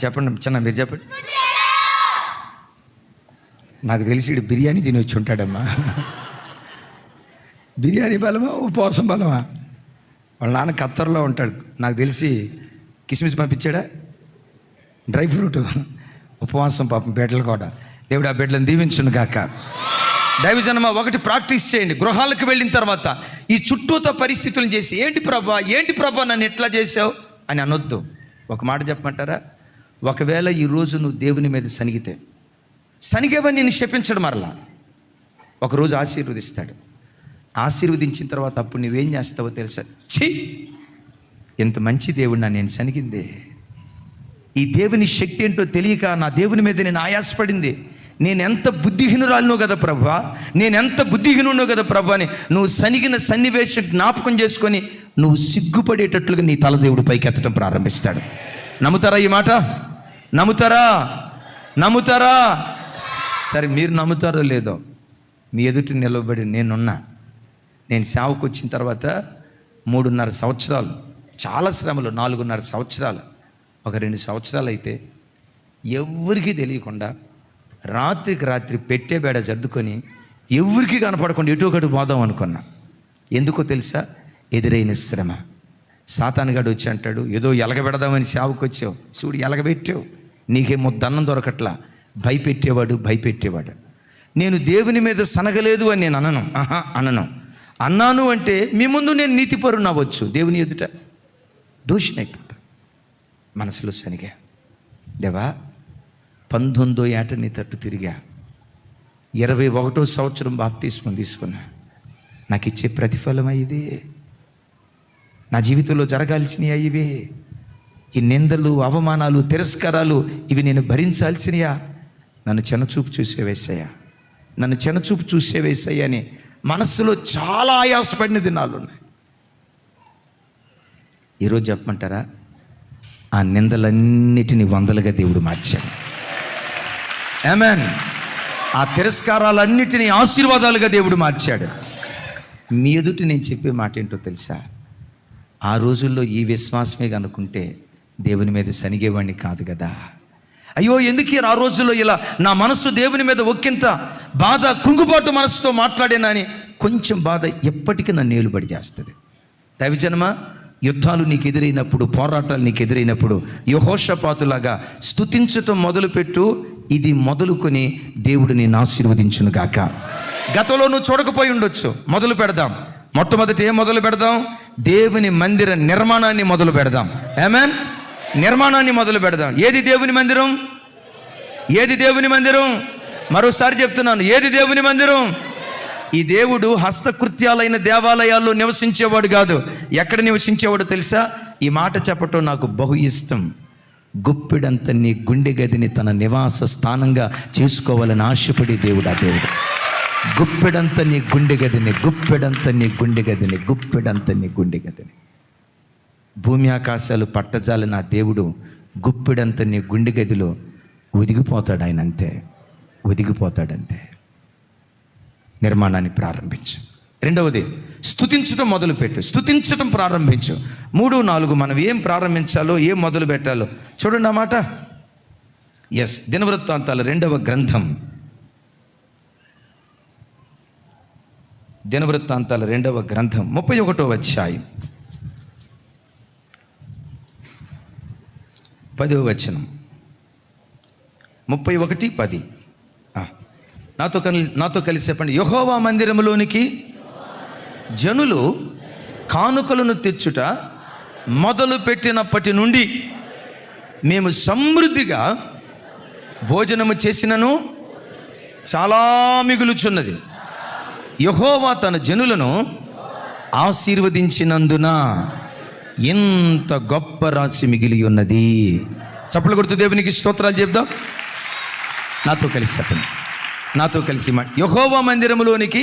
చెప్పండి చిన్న, మీరు చెప్పండి. నాకు తెలిసి బిర్యానీ తిని వచ్చి ఉంటాడమ్మా. బిర్యానీ బలమా ఉపవాసం బలమా? వాళ్ళ నాన్న ఖత్తర్లో ఉంటాడు, నాకు తెలిసి కిస్మిస్ పంపించాడా, డ్రై ఫ్రూట్, ఉపవాసం పాపం బిడ్డలు కూడా. దేవుడు ఆ బిడ్డలను దీవించును గాక. దైవజనమా, ఒకటి ప్రాక్టీస్ చేయండి. గృహాలకు వెళ్ళిన తర్వాత ఈ చుట్టూతో పరిస్థితులను చేసి ఏంటి ప్రభా నన్ను ఎట్లా చేసావు అని అనొద్దు. ఒక మాట చెప్పమంటారా? ఒకవేళ ఈరోజు నువ్వు దేవుని మీద సనిగేవని నేను శపించడం మరలా ఒకరోజు ఆశీర్వదిస్తాడు. ఆశీర్వదించిన తర్వాత అప్పుడు నువ్వేం చేస్తావో తెలుసా? ఛీ, ఎంత మంచి దేవుడు నేను సనిగిందే, ఈ దేవుని శక్తి ఏంటో తెలియక నా దేవుని మీద నేను ఆయాసపడింది, నేనెంత బుద్ధిహీనురాలినో కదా ప్రభా, నేనెంత బుద్ధిహీనునో కదా ప్రభా అని నువ్వు సనిగిన సన్నివేశం జ్ఞాపకం చేసుకొని నువ్వు సిగ్గుపడేటట్లుగా నీ తల దేవుడు పైకి ఎత్తడం ప్రారంభిస్తాడు. నమ్ముతారా ఈ మాట? నమ్ముతారా? సరే, మీరు నమ్ముతారో లేదో, మీ ఎదుటి నిలబడి నేను సేవకు వచ్చిన తర్వాత 3.5 సంవత్సరాలు చాలా శ్రమలు, 4.5 సంవత్సరాలు, ఒక 2 సంవత్సరాలు అయితే ఎవరికీ తెలియకుండా రాత్రికి రాత్రి పెట్టే బేడ సర్దుకొని ఎవరికి కనపడకుండా ఎటు ఒకటి పోదాం అనుకున్నా. ఎందుకో తెలుసా? ఎదురైన శ్రమ. సాతానుగాడు వచ్చి అంటాడు, ఏదో ఎలగబెడదామని సేవకు వచ్చావు, చూడు ఎలగబెట్టావు, నీకేమో దన్నం దొరకట్లా. భయపెట్టేవాడు. నేను దేవుని మీద సనగలేదు అని నేను అనను. అన్నాను అంటే మీ ముందు నేను నీతిపరుని అవ్వచ్చు, దేవుని ఎదుట దోషినైపోతా. మనసులో సనిగా, దేవా 19వ ఏట నీ తట్టు తిరిగా, 21వ సంవత్సరం బాప్తిస్మం తీసుకున్నా, నాకు ఇచ్చే ప్రతిఫలం ఇదే, నా జీవితంలో జరగాల్సినవి ఇవే, ఈ నిందలు అవమానాలు తిరస్కారాలు ఇవి నేను భరించాల్సినయా? నన్ను చెనచూపు చూసేవేసయ్యా అని మనస్సులో చాలా ఆయాసపడిన దినాలు ఉన్నాయి. ఈరోజు చెప్పమంటారా? ఆ నిందలన్నిటిని వందలుగా దేవుడు మార్చాడు. ఆమేన్. ఆ తిరస్కారాలన్నిటినీ ఆశీర్వాదాలుగా దేవుడు మార్చాడు. మీ ఎదుటి నేను చెప్పే మాట ఏంటో తెలుసా? ఆ రోజుల్లో ఈ విశ్వాసమే కనుకుంటే దేవుని మీద సనిగేవాడిని కాదు కదా. అయ్యో ఎందుకు ఆ రోజుల్లో ఇలా నా మనస్సు దేవుని మీద ఒక్కింత బాధ, కుంగుబాటు మనసుతో మాట్లాడేనని కొంచెం బాధ ఎప్పటికీ నన్ను ఏలుబడి చేస్తుంది. దైవజనమా, యుద్ధాలు నీకు ఎదురైనప్పుడు, పోరాటాలు నీకు ఎదురైనప్పుడు యెహోషాపాతులాగా స్తుతించటం మొదలుపెట్టు. ఇది మొదలుకొని దేవుడు నేను ఆశీర్వదించును గాక. గతంలో నువ్వు చూడకపోయి ఉండొచ్చు, మొదలు పెడదాం. మొట్టమొదటి ఏం మొదలు పెడదాం? దేవుని మందిర నిర్మాణాన్ని మొదలు పెడదాం. ఆమేన్. నిర్మాణాన్ని మొదలు పెడదాం. ఏది దేవుని మందిరం? మరోసారి చెప్తున్నాను, ఏది దేవుని మందిరం? ఈ దేవుడు హస్తకృత్యాలైన దేవాలయాల్లో నివసించేవాడు కాదు. ఎక్కడ నివసించేవాడు తెలుసా? ఈ మాట చెప్పటం నాకు బహు ఇష్టం. గుప్పెడంత నీ గుండె గదిని తన నివాస స్థానంగా చేసుకోవాలని ఆశపడే దేవుడు ఆ దేవుడు. గుప్పెడంత నీ గుండె గదిని భూమి ఆకాశాలు పట్టజాలని ఆ దేవుడు గుప్పెడంత నీ గుండె గదిలో ఒదిగిపోతాడు. ఆయన ఒదిగిపోతాడంతే. నిర్మాణాన్ని ప్రారంభించు. రెండవది, స్తుతించడం మొదలుపెట్టు. స్తుతించడం ప్రారంభించు. 3, 4 మనం ఏం ప్రారంభించాలో, ఏం మొదలు పెట్టాలో చూడండి అన్నమాట. దినవృత్తాంతాల 2వ గ్రంథం, 31వ అధ్యాయం 10వ వచనం. 31:10. నాతో కలిసి చెప్పండి. యెహోవా మందిరములోనికి జనులు కానుకలను తెచ్చుట మొదలు పెట్టినప్పటి నుండి మేము సమృద్ధిగా భోజనము చేసినను చాలా మిగులుచున్నది. యెహోవా తన జనులను ఆశీర్వదించినందున ఎంత గొప్ప రాశి మిగిలి ఉన్నది. చప్పట్లు కొడుతూ దేవునికి స్తోత్రాలు చెప్దాం. నాతో కలిసి చెప్పండి, నాతో కలిసి యెహోవా మందిరములోనికి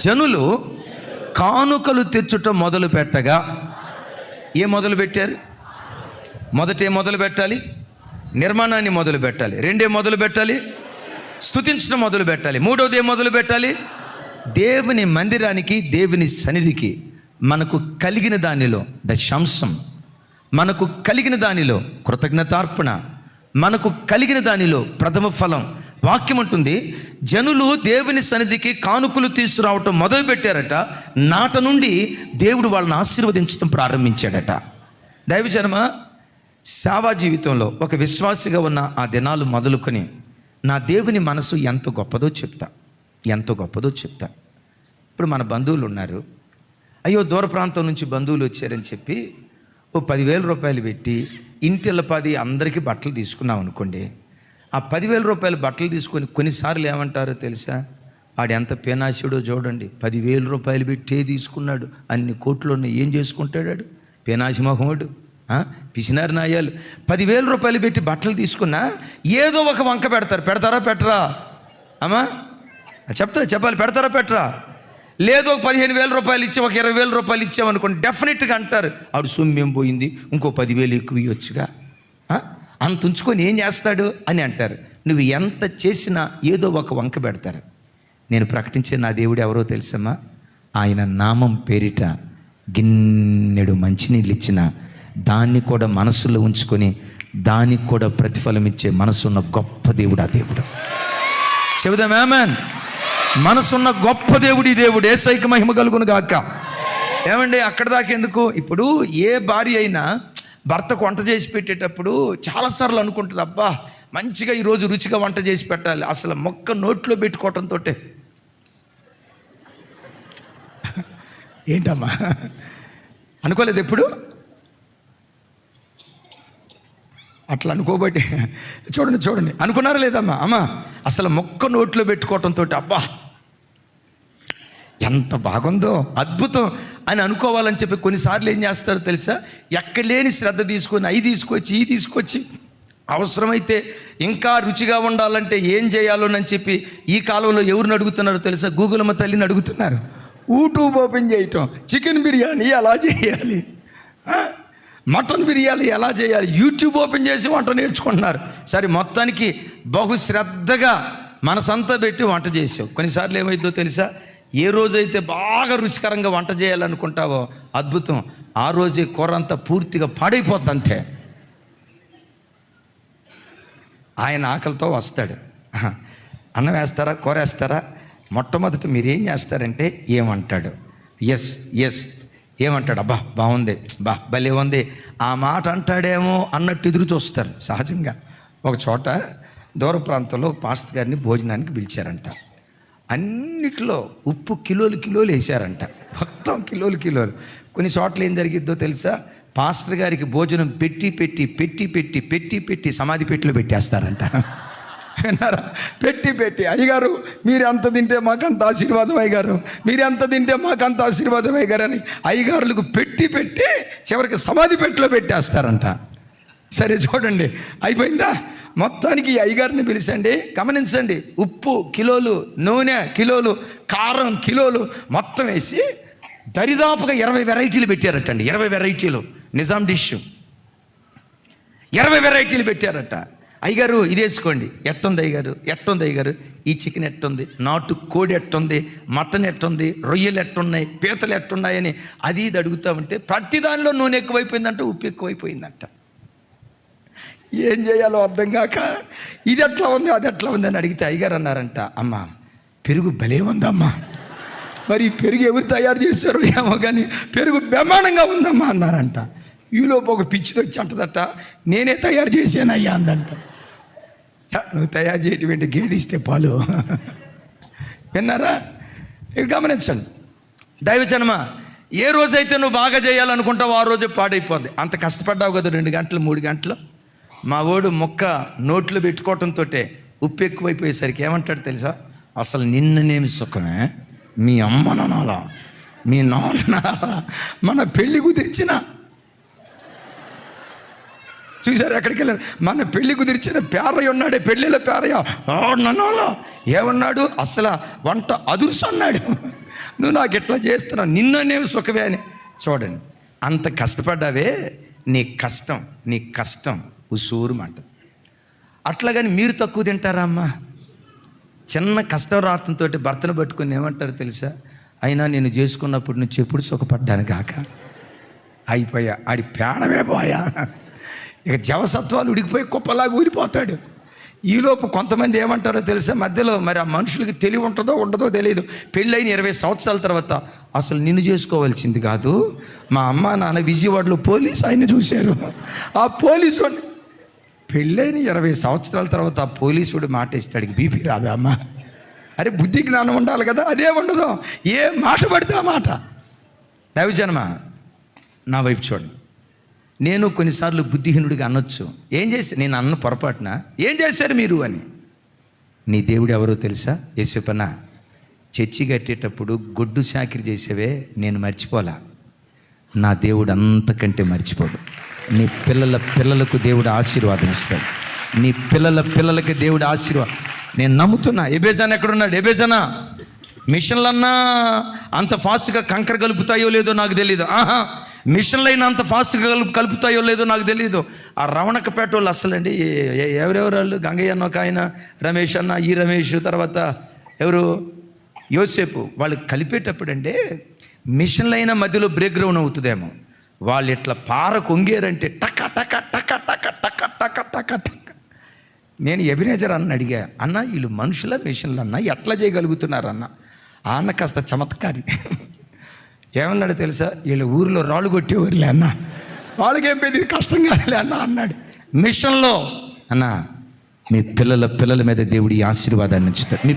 జనులు కానుకలు తెచ్చుట మొదలు పెట్టగా, ఏ మొదలు పెట్టారు? మొదటే మొదలు పెట్టాలి, నిర్మాణాన్ని మొదలు పెట్టాలి. రెండే మొదలు పెట్టాలి, స్తుతించడం మొదలు పెట్టాలి. మూడోది ఏ మొదలు పెట్టాలి? దేవుని మందిరానికి, దేవుని సన్నిధికి మనకు కలిగిన దానిలో దశాంశం, మనకు కలిగిన దానిలో కృతజ్ఞతార్పణ, మనకు కలిగిన దానిలో ప్రథమ ఫలం. వాక్యం ఉంటుంది, జనులు దేవుని సన్నిధికి కానుకలు తీసుకురావటం మొదలు పెట్టారట. నాట నుండి దేవుడు వాళ్ళని ఆశీర్వదించడం ప్రారంభించాడట. దైవజనమ, సేవా జీవితంలో ఒక విశ్వాసిగా ఉన్న ఆ దినాలు మొదలుకొని నా దేవుని మనసు ఎంత గొప్పదో చెప్తా, ఎంత గొప్పదో చెప్తా. ఇప్పుడు మన బంధువులు ఉన్నారు, అయ్యో దూర ప్రాంతం నుంచి బంధువులు వచ్చారని చెప్పి ఓ 10,000 రూపాయలు పెట్టి ఇంటిల్లపాది అందరికీ బట్టలు తీసుకున్నాం అనుకోండి. ఆ 10,000 రూపాయలు బట్టలు తీసుకొని కొన్నిసార్లు ఏమంటారో తెలుసా? వాడు ఎంత పేనాశుడో చూడండి, 10,000 రూపాయలు పెట్టే తీసుకున్నాడు, అన్ని కోట్లు ఉన్నాయి, ఏం చేసుకుంటాడు? పేనాశి మొహముడు, పిసినారు నాయాలు. 10,000 రూపాయలు పెట్టి బట్టలు తీసుకున్నా ఏదో ఒక వంక పెడతారు. పెడతారా పెట్టరా అమ్మా? చెప్పాలి, పెడతారా పెట్టరా? లేదో ఒక 15,000 రూపాయలు ఇచ్చి, ఒక 20,000 రూపాయలు ఇచ్చామనుకోండి, డెఫినెట్గా అంటారు ఆడు సొమ్మేం పోయింది, ఇంకో 10,000 ఎక్కువ ఇవ్వచ్చుగా, అంత ఉంచుకొని ఏం చేస్తాడు అని అంటారు. నువ్వు ఎంత చేసినా ఏదో ఒక వంక పెడతారు. నేను ప్రకటించే నా దేవుడు ఎవరో తెలుసమ్మా? ఆయన నామం పేరిట గిన్నెడు మంచినీళ్ళు ఇచ్చిన దాన్ని కూడా మనసులో ఉంచుకొని దానికి కూడా ప్రతిఫలం ఇచ్చే మనసున్న గొప్ప దేవుడు ఆ దేవుడు. చెబుదాం ఆమేన్. మనసున్న గొప్ప దేవుడు ఈ దేవుడు. యేసయ్యకి మహిమ కలుగును గాక. ఏమండి, అక్కడ దాకా ఎందుకు? ఇప్పుడు ఏ భార్య అయినా భర్తకు వంట చేసి పెట్టేటప్పుడు చాలాసార్లు అనుకుంటుంది, అబ్బా మంచిగా ఈరోజు రుచిగా వంట చేసి పెట్టాలి. అసలు మొక్క నోట్లో పెట్టుకోవటంతో ఏంటమ్మా అనుకోలేదు ఎప్పుడు? అట్లా అనుకోబట్టి చూడండి అనుకున్నారా లేదమ్మా? అమ్మా అసలు మొక్క నోట్లో పెట్టుకోవటంతో అబ్బా ఎంత బాగుందో, అద్భుతం అని అనుకోవాలని చెప్పి కొన్నిసార్లు ఏం చేస్తారో తెలుసా? ఎక్కలేని శ్రద్ధ తీసుకొని అవి తీసుకొచ్చి అవసరమైతే ఇంకా రుచిగా ఉండాలంటే ఏం చేయాలోనని చెప్పి ఈ కాలంలో ఎవరిని అడుగుతున్నారో తెలుసా? గూగుల్ అమ్మ తల్లిని అడుగుతున్నారు. యూట్యూబ్ ఓపెన్ చేయటం, చికెన్ బిర్యానీ ఎలా చేయాలి, మటన్ బిర్యానీ ఎలా చేయాలి, యూట్యూబ్ ఓపెన్ చేసి వంట నేర్చుకుంటున్నారు. సరే, మొత్తానికి బహు శ్రద్ధగా మనసంతా పెట్టి వంట చేసావు. కొన్నిసార్లు ఏమైందో తెలుసా? ఏ రోజైతే బాగా రుచికరంగా వంట చేయాలనుకుంటావో అద్భుతం, ఆ రోజే కూర అంతా పూర్తిగా పాడైపోద్ది అంతే. ఆయన ఆకలితో వస్తాడు, అన్నం వేస్తారా, కూర వేస్తారా? మొట్టమొదటి మీరేం చేస్తారంటే ఏమంటాడు? ఎస్ ఏమంటాడు? అబ్బా బాగుంది, భలే ఉంది, ఆ మాట అంటాడేమో అన్నట్టు ఎదురు చూస్తారు. సహజంగా ఒక చోట దూర ప్రాంతంలో పాస్టర్ గారిని భోజనానికి పిలిచారంట. అన్నిట్లో ఉప్పు కిలోలు వేశారంట, మొత్తం కిలోలు. కొన్ని చోట్ల ఏం జరిగిద్దో తెలుసా? పాస్టర్ గారికి భోజనం పెట్టి సమాధి పెట్టిలో పెట్టేస్తారంట. విన్నారా? పెట్టి అయ్యగారు మీరు ఎంత తింటే మాకంత ఆశీర్వాదం, అయ్యగారు మీరు ఎంత తింటే మాకంత ఆశీర్వాదం అయ్యగారు అని అయ్యగారులకు పెట్టి చివరికి సమాధి పెట్టిలో పెట్టేస్తారంట. సరే చూడండి, అయిపోయిందా? మొత్తానికి ఈ అయ్యగారిని పిలిచండి, గమనించండి, ఉప్పు కిలోలు, నూనె కిలోలు, కారం కిలోలు మొత్తం వేసి దరిదాపుగా 20 వెరైటీలు పెట్టారటండి. 20 వెరైటీలు, నిజాం డిష్ 20 వెరైటీలు పెట్టారట. అయ్యగారు ఇది వేసుకోండి. ఎట్టుంది అయ్యగారు? ఈ చికెన్ ఎట్టుంది, నాటు కోడి ఎట్టుంది, మటన్ ఎట్టుంది, రొయ్యలు ఎట్టున్నాయి, పీతలు ఎట్టున్నాయని అది ఇది అడుగుతా ఉంటే ప్రతి దానిలో నూనె ఎక్కువైపోయిందంట, ఉప్పు ఎక్కువైపోయిందంట. ఏం చేయాలో అర్థం కాక ఇది ఎట్లా ఉంది అది ఎట్లా ఉంది అని అడిగితే అయ్యగారు అన్నారంట, అమ్మ పెరుగు భలే ఉందమ్మా, మరి పెరుగు ఎవరు తయారు చేశారో ఏమో కానీ పెరుగు బ్రహ్మాండంగా ఉందమ్మా అన్నారంట. ఈలోపు ఒక పిచ్చిది వచ్చి అంటదట, నేనే తయారు చేశానయ్యా అందంట. నువ్వు తయారు చేయటం గేదె ఇస్తే పాలు. విన్నారా? గమనించండి, దైవజనమా, ఏ రోజైతే నువ్వు బాగా చేయాలనుకుంటావు ఆ రోజే పాడైపోద్ది. అంత కష్టపడ్డావు కదా 2 గంటలు 3 గంటలు. మా వాడు మొక్క నోట్లో పెట్టుకోవటంతో ఉప్పు ఎక్కువైపోయేసరికి ఏమంటాడు తెలుసా? అసలు నిన్ననేమి సుఖమే, మీ అమ్మ నాన్నలా మీ నాన్న మన పెళ్ళి కుదిర్చిన, చూసారు ఎక్కడికి వెళ్ళారు, మన పెళ్ళి కుదిర్చిన పేరయ్య ఉన్నాడే, పెళ్ళిళ్ళ పేరయ్య నన్నోలో ఏమన్నాడు, అసలు వంట అదుర్సు అన్నాడు. నువ్వు నాకు ఎట్లా చేస్తున్నావు, నిన్ననేమి సుఖమే అని. చూడండి, అంత కష్టపడ్డావే, నీ కష్టం ఉసూరుమంట. అట్లాగని మీరు తక్కువ తింటారా అమ్మా? చిన్న కష్టం రావడంతో భర్తను పట్టుకుని ఏమంటారు తెలుసా? అయినా నేను చేసుకున్నప్పుడు నుంచి ఎప్పుడు సుఖపడ్డాను కాక, అయిపోయా, ఆడి పేడమే పోయా, ఇక జవసత్వాలు ఉడికిపోయి కుప్పలాగా ఊరిపోతాడు. ఈలోపు కొంతమంది ఏమంటారో తెలుసా? మధ్యలో మరి ఆ మనుషులకి తెలివి ఉంటుందో ఉండదో తెలియదు. పెళ్ళైన 20 సంవత్సరాల తర్వాత అసలు నిన్ను చేసుకోవాల్సింది కాదు, మా అమ్మ నాన్న విజయవాడలో పోలీసు ఆయన చూశారు, ఆ పోలీసు పెళ్ళైన 20 సంవత్సరాల తర్వాత ఆ పోలీసుడు మాట ఇస్తాడికి బీపీ రాదా అమ్మా? అరే బుద్ధి జ్ఞానం ఉండాలి కదా, అదే ఉండదు. ఏ మాట పడితే ఆ మాట. దైవజనమా, నా వైపు చూడండి. నేను కొన్నిసార్లు బుద్ధిహీనుడిగా అనొచ్చు. ఏం చేసి నేను అన్న పొరపాటున ఏం చేశారు మీరు అని. నీ దేవుడు ఎవరో తెలుసా? యేసుపన్న చర్చి కట్టేటప్పుడు గొడ్డు చాకిరి చేసేవే, నేను మర్చిపోలా. నా దేవుడు అంతకంటే మర్చిపోడు. నీ పిల్లలకు దేవుడు ఆశీర్వాదం ఇస్తాడు. నీ పిల్లలకి దేవుడు ఆశీర్వాదం. నేను నమ్ముతున్నా. ఎబేజాన్ ఎక్కడున్నాడు? ఎబేజానా, మిషన్లన్నా అంత ఫాస్ట్గా కంకర కలుపుతాయో లేదో నాకు తెలీదు. మిషన్లు అయినా అంత ఫాస్ట్గా కలుపుతాయో లేదో నాకు తెలియదు. ఆ రవణకపేట వాళ్ళు అసలండి ఎవరెవరు వాళ్ళు, గంగయ్య అన్న ఒక ఆయన, రమేష్ అన్న, ఈ రమేష్, తర్వాత ఎవరు యోసేపు, వాళ్ళు కలిపేటప్పుడు అంటే మిషన్లు అయినా మధ్యలో బ్రేక్ గ్రౌండ్ అవుతుందేమో. వాళ్ళు ఇట్లా పార కొంగేరంటే టక టక టక టక టక టక టక టక. నేను ఎబినేజర్ అన్న అడిగా, అన్న వీళ్ళు మనుషుల మిషన్లు అన్న ఎట్లా చేయగలుగుతున్నారన్న? ఆ అన్న కాస్త చమత్కారి. ఏమన్నాడు తెలుసా? వీళ్ళు ఊరిలో రాళ్ళు కొట్టేవారులే అన్న, వాళ్ళకేం పెద్ద కష్టం కాదులే అన్న అన్నాడు. మిషన్లో అన్న మీ పిల్లల మీద దేవుడి ఆశీర్వాదాన్ని ఉంచుతాడు. మీ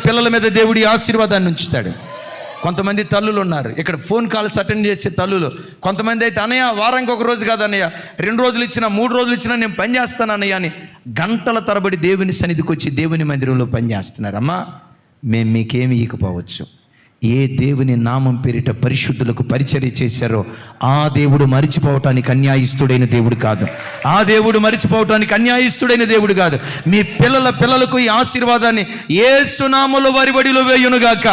పిల్లల మీద దేవుడి ఆశీర్వాదాన్ని ఉంచుతాడు. కొంతమంది తల్లులు ఉన్నారు ఇక్కడ, ఫోన్ కాల్స్ అటెండ్ చేసే తల్లులు. కొంతమంది అయితే అన్నయ్య వారానికి 1 రోజు కాదు అన్నయ్య, 2 రోజులు ఇచ్చినా 3 రోజులు ఇచ్చినా నేను పని చేస్తాను అన్నయ్య అని గంటల తరబడి దేవుని సన్నిధికి వచ్చి దేవుని మందిరంలో పనిచేస్తున్నారు. అమ్మా, మేము మీకేమి ఇకపోవచ్చు. ఏ దేవుని నామం పేరిట పరిశుద్ధులకు పరిచర్య చేశారో ఆ దేవుడు మరిచిపోవటానికి అన్యాయస్తుడైన దేవుడు కాదు. ఆ దేవుడు మరిచిపోవటానికి అన్యాయస్తుడైన దేవుడు కాదు. మీ పిల్లలకు ఈ ఆశీర్వాదాన్ని యేసు నామములో వారి బడిలో వేయునుగాక.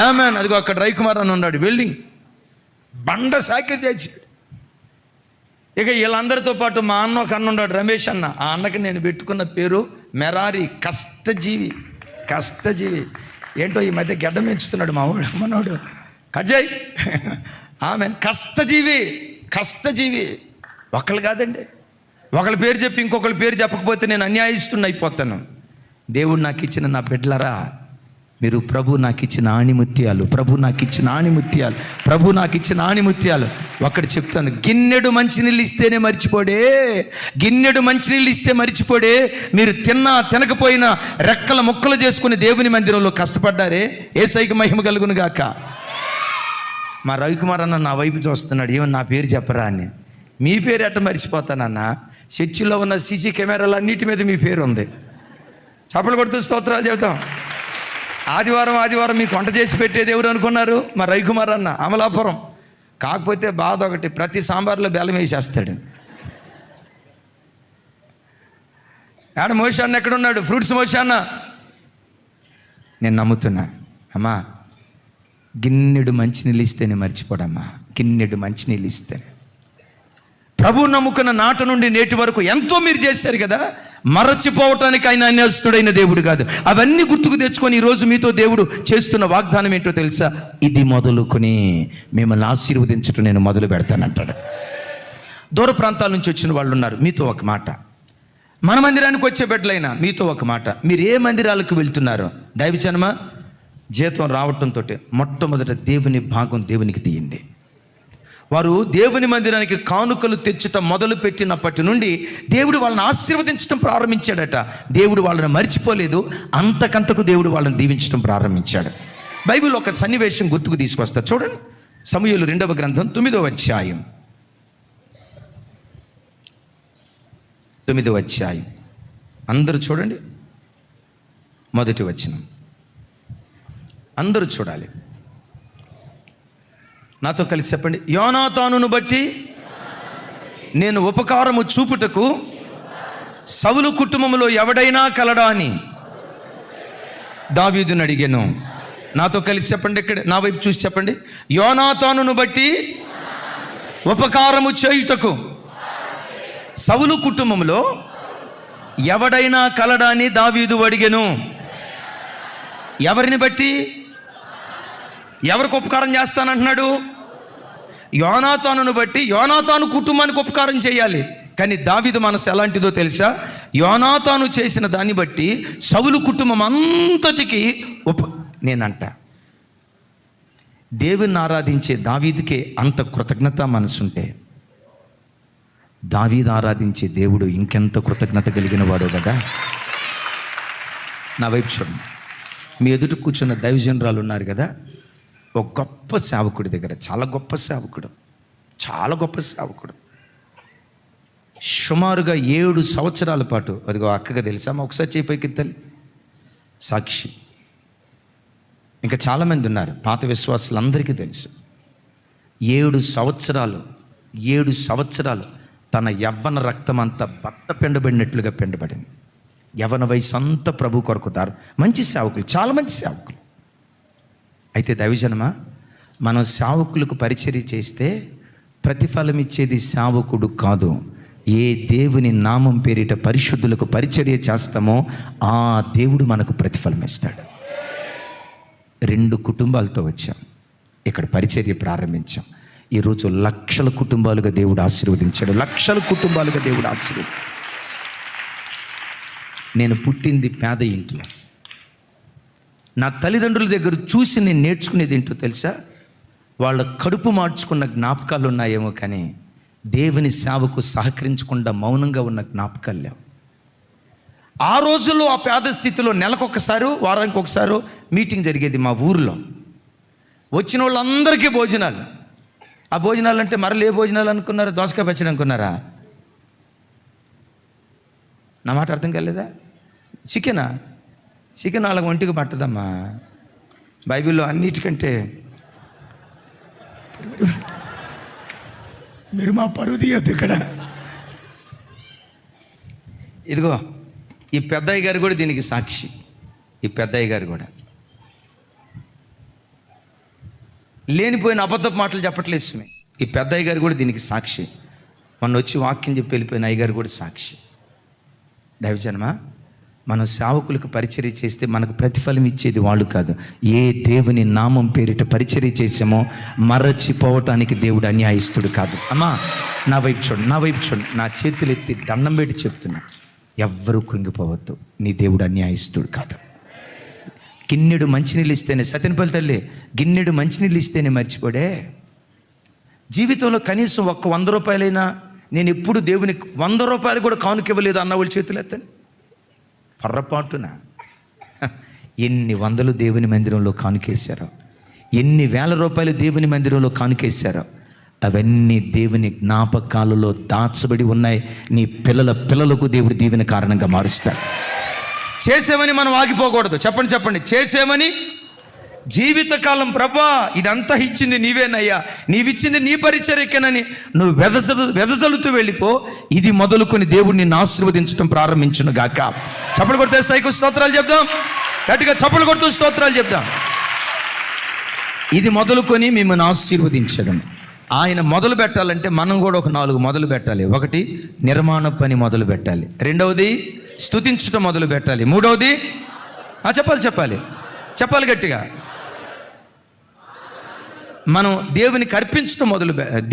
ఆమేన్. అదిగో అక్కడ రవికుమార్ అని ఉన్నాడు, వెల్డింగ్ బండ సాకిరి చేశాడు. ఇక వీళ్ళందరితో పాటు మా అన్న ఒక అన్న ఉన్నాడు, రమేష్ అన్న. ఆ అన్నకి నేను పెట్టుకున్న పేరు మెరారి, కష్టజీవి. ఏంటో ఈ మధ్య గడ్డ పెంచుతున్నాడు మా మనోడు, కజయ్. ఆమె కష్టజీవి. ఒకళ్ళు కాదండి, ఒకళ్ళ పేరు చెప్పి ఇంకొకళ్ళ పేరు చెప్పకపోతే నేను అన్యాయస్తుని అయిపోతాను. దేవుడు నాకు ఇచ్చిన నా బిడ్డలరా, మీరు ప్రభు నాకు ఇచ్చిన ఆణిముత్యాలు. ఒక్కటి చెప్తాను, గిన్నెడు మంచినీళ్ళు ఇస్తేనే మర్చిపోడే. మీరు తినకపోయినా రెక్కల ముక్కలు చేసుకుని దేవుని మందిరంలో కష్టపడ్డారే, యేసయ్యకి మహిమ కలుగును గాక. మా రవికుమార్ అన్న నా వైపు చూస్తున్నాడు, ఏమన్నా నా పేరు చెప్పరా అని. మీ పేరు ఎట్ట మర్చిపోతానన్న? చర్చిలో ఉన్న సీసీ కెమెరాలు అన్నిటి మీద మీ పేరు ఉంది. చప్పలు కొడుతూ స్తోత్రాలు చెబుతాం. ఆదివారం మీకు వంట చేసి పెట్టేది ఎవరు అనుకున్నారు? మా రవికుమార్ అన్న, అమలాపురం. కాకపోతే బాధ ఒకటి, ప్రతి సాంబార్లో బెల్లం వేసేస్తాడు. ఆడ మోషాన్న ఎక్కడున్నాడు? ఫ్రూట్స్ మోషాన్న. నేను నమ్ముతున్నా అమ్మా, గిన్నెడు మంచినీళ్ళు ఇస్తేనే మర్చిపోడమ్మా, గిన్నెడు మంచినీళ్ళు ఇస్తేనే. ప్రభు నమ్ముకున్న నాట నుండి నేటి వరకు ఎంతో మీరు చేశారు కదా, మరచిపోవటానికి ఆయన అన్యాయస్తుడైన దేవుడు కాదు. అవన్నీ గుర్తుకు తెచ్చుకొని ఈరోజు మీతో దేవుడు చేస్తున్న వాగ్దానం ఏంటో తెలుసా? ఇది మొదలుకొని మిమ్మల్ని ఆశీర్వదించడం నేను మొదలు పెడతానంటాడు. దూర ప్రాంతాల నుంచి వచ్చిన వాళ్ళు ఉన్నారు, మీతో ఒక మాట. మన మందిరానికి వచ్చే బిడ్డలైనా మీతో ఒక మాట. మీరు ఏ మందిరాలకు వెళ్తున్నారో దైవజనమా, జీతం రావటంతో మొట్టమొదట దేవుని భాగం దేవునికి తీయండి. వారు దేవుని మందిరానికి కానుకలు తెచ్చటం మొదలు పెట్టినప్పటి నుండి దేవుడు వాళ్ళని ఆశీర్వదించడం ప్రారంభించాడట. దేవుడు వాళ్ళని మర్చిపోలేదు, అంతకంతకు దేవుడు వాళ్ళని దీవించడం ప్రారంభించాడు. బైబిల్ ఒక సన్నివేశం గుర్తుకు తీసుకొస్తా చూడండి. సమూయేలు 2వ గ్రంథం 9వ అధ్యాయం 9వ అధ్యాయం అందరూ చూడండి. మొదటి వచనం అందరూ చూడాలి, నాతో కలిసి చెప్పండి. యోనాతానును బట్టి నేను ఉపకారము చూపుటకు సౌలు కుటుంబంలో ఎవడైనా కలడా అని దావీదును అడిగాను. నాతో కలిసి చెప్పండి, ఇక్కడ నా వైపు చూసి చెప్పండి. యోనాతానును బట్టి ఉపకారము చేయుటకు సౌలు కుటుంబంలో ఎవడైనా కలడా అని దావీదు అడిగాను. ఎవరిని బట్టి? ఎవరికి ఉపకారం చేస్తానంటున్నాడు? యోనాతానును బట్టి. యోనాతాను కుటుంబానికి ఉపకారం చేయాలి. కానీ దావీదు మనసు ఎలాంటిదో తెలుసా? యోనాతాను చేసిన దాన్ని బట్టి సౌలు కుటుంబం అంతటికి నేనంట దేవుని ఆరాధించే దావీదుకే అంత కృతజ్ఞత మనసుంటే దావీదు ఆరాధించే దేవుడు ఇంకెంత కృతజ్ఞత కలిగిన వాడు కదా. నా వైపు చూడండి. మీ ఎదుట కూర్చున్న దైవజనరాలు ఉన్నారు కదా, ఒక గొప్ప సేవకుడి దగ్గర, చాలా గొప్ప సేవకుడు, చాలా గొప్ప సేవకుడు, సుమారుగా 7 సంవత్సరాల పాటు, అదిగో అక్కగా తెలుసా, ఒకసారి చేపైకి తల్లి సాక్షి, ఇంకా చాలామంది ఉన్నారు పాత విశ్వాసులందరికీ తెలుసు. 7 సంవత్సరాలు తన యవ్వన రక్తం అంతా బట్ట పిండబడినట్లుగా పిండబడింది. యవ్వన వయసు అంతా ప్రభు కొరకు దారు. మంచి సేవకులు, చాలా మంచి సేవకులు. అయితే దైవజనమా, మనం సేవకులకు పరిచర్య చేస్తే ప్రతిఫలం ఇచ్చేది సేవకుడు కాదు. ఏ దేవుని నామం పేరిట పరిశుద్ధులకు పరిచర్య చేస్తామో ఆ దేవుడు మనకు ప్రతిఫలం ఇస్తాడు. 2 కుటుంబాలతో వచ్చాం, ఇక్కడ పరిచర్య ప్రారంభించాం. ఈరోజు లక్షల కుటుంబాలుగా దేవుడు ఆశీర్వదించాడు. లక్షల కుటుంబాలుగా దేవుడు ఆశీర్వదించాడు. నేను పుట్టింది పేద ఇంట్లో. నా తల్లిదండ్రుల దగ్గర చూసి నేను నేర్చుకునేది ఏంటో తెలుసా? వాళ్ళ కడుపు మార్చుకున్న జ్ఞాపకాలు ఉన్నాయేమో, కానీ దేవుని సేవకు సహకరించకుండా మౌనంగా ఉన్న జ్ఞాపకాలు లేవు. ఆ రోజుల్లో ఆ పేద స్థితిలో నెలకొకసారి, వారానికి ఒకసారి మీటింగ్ జరిగేది మా ఊరిలో. వచ్చిన వాళ్ళందరికీ భోజనాలు. ఆ భోజనాలు అంటే మరలు ఏ భోజనాలు అనుకున్నారా? దోసకాయ పచ్చడి అనుకున్నారా? నా మాట అర్థం కాలేదా? చికెన్ వాళ్ళకి ఒంటికి పట్టదమ్మా. బైబిల్లో అన్నిటికంటే మీరు మా పరువు తీయొద్దు ఇక్కడ. ఇదిగో ఈ పెద్దయ్య గారు కూడా దీనికి సాక్షి. ఈ పెద్దయ్య గారు కూడా లేనిపోయిన అబద్ధపు మాటలు చెప్పట్లేదు. ఈ పెద్దయ్య గారు కూడా దీనికి సాక్షి. మొన్న వచ్చి వాక్యం చెప్పి వెళ్ళిపోయిన అయ్యగారు కూడా సాక్షి. దైవజనమా, మనం సేవకులకు పరిచర్య చేస్తే మనకు ప్రతిఫలం ఇచ్చేది వాళ్ళు కాదు. ఏ దేవుని నామం పేరిట పరిచర్య చేసామో మరచిపోవటానికి దేవుడు అన్యాయస్తుడు కాదు. అమ్మా, నా వైపు చూడండి. నా చేతులు ఎత్తి దండం పెట్టి చెప్తున్నా, ఎవ్వరూ కృంగిపోవద్దు. నీ దేవుడు అన్యాయస్తుడు కాదు. గిన్నెడు మంచినీళ్ళు ఇస్తేనే, సత్యనపల్లి తల్లి, గిన్నెడు మంచినీళ్ళు ఇస్తేనే మర్చిపోడే. జీవితంలో కనీసం 100 రూపాయలైనా నేను ఎప్పుడు దేవునికి 100 రూపాయలు కూడా కానుక ఇవ్వలేదు అన్న వాళ్ళు చేతులు ఎత్తని. పొర్రపాటున ఎన్ని వందలు దేవుని మందిరంలో కానుకేశారో, ఎన్ని వేల రూపాయలు దేవుని మందిరంలో కానుకేశారో, అవన్నీ దేవుని జ్ఞాపకాలలో దాచబడి ఉన్నాయి. నీ పిల్లలకు దేవుడు దీవెన కారణంగా మారుస్తాడు. చేసేమని మనం ఆగిపోకూడదు. చెప్పండి. చేసేమని జీవితకాలం, ప్రభా ఇదంతా ఇచ్చింది నీవేనయ్యా, నీవిచ్చింది నీ పరిచర్యకేనని నువ్వు వెదజలుతూ వెళ్ళిపో. ఇది మొదలుకొని దేవుడు నిన్ను ఆశీర్వదించడం ప్రారంభించును గాక. చప్పలు కొడితే సైకు స్తోత్రాలు చెప్దాం. గట్టిగా చప్పలు కొడుతూ స్తోత్రాలు చెప్దాం. ఇది మొదలుకొని మిమ్మల్ని ఆశీర్వదించడం. ఆయన మొదలు పెట్టాలంటే మనం కూడా ఒక 4 మొదలు పెట్టాలి. 1 నిర్మాణ పని మొదలు పెట్టాలి. 2వది స్తుతించడం మొదలు పెట్టాలి. 3వది చెప్పాలి గట్టిగా, మనం దేవునికి అర్పించడం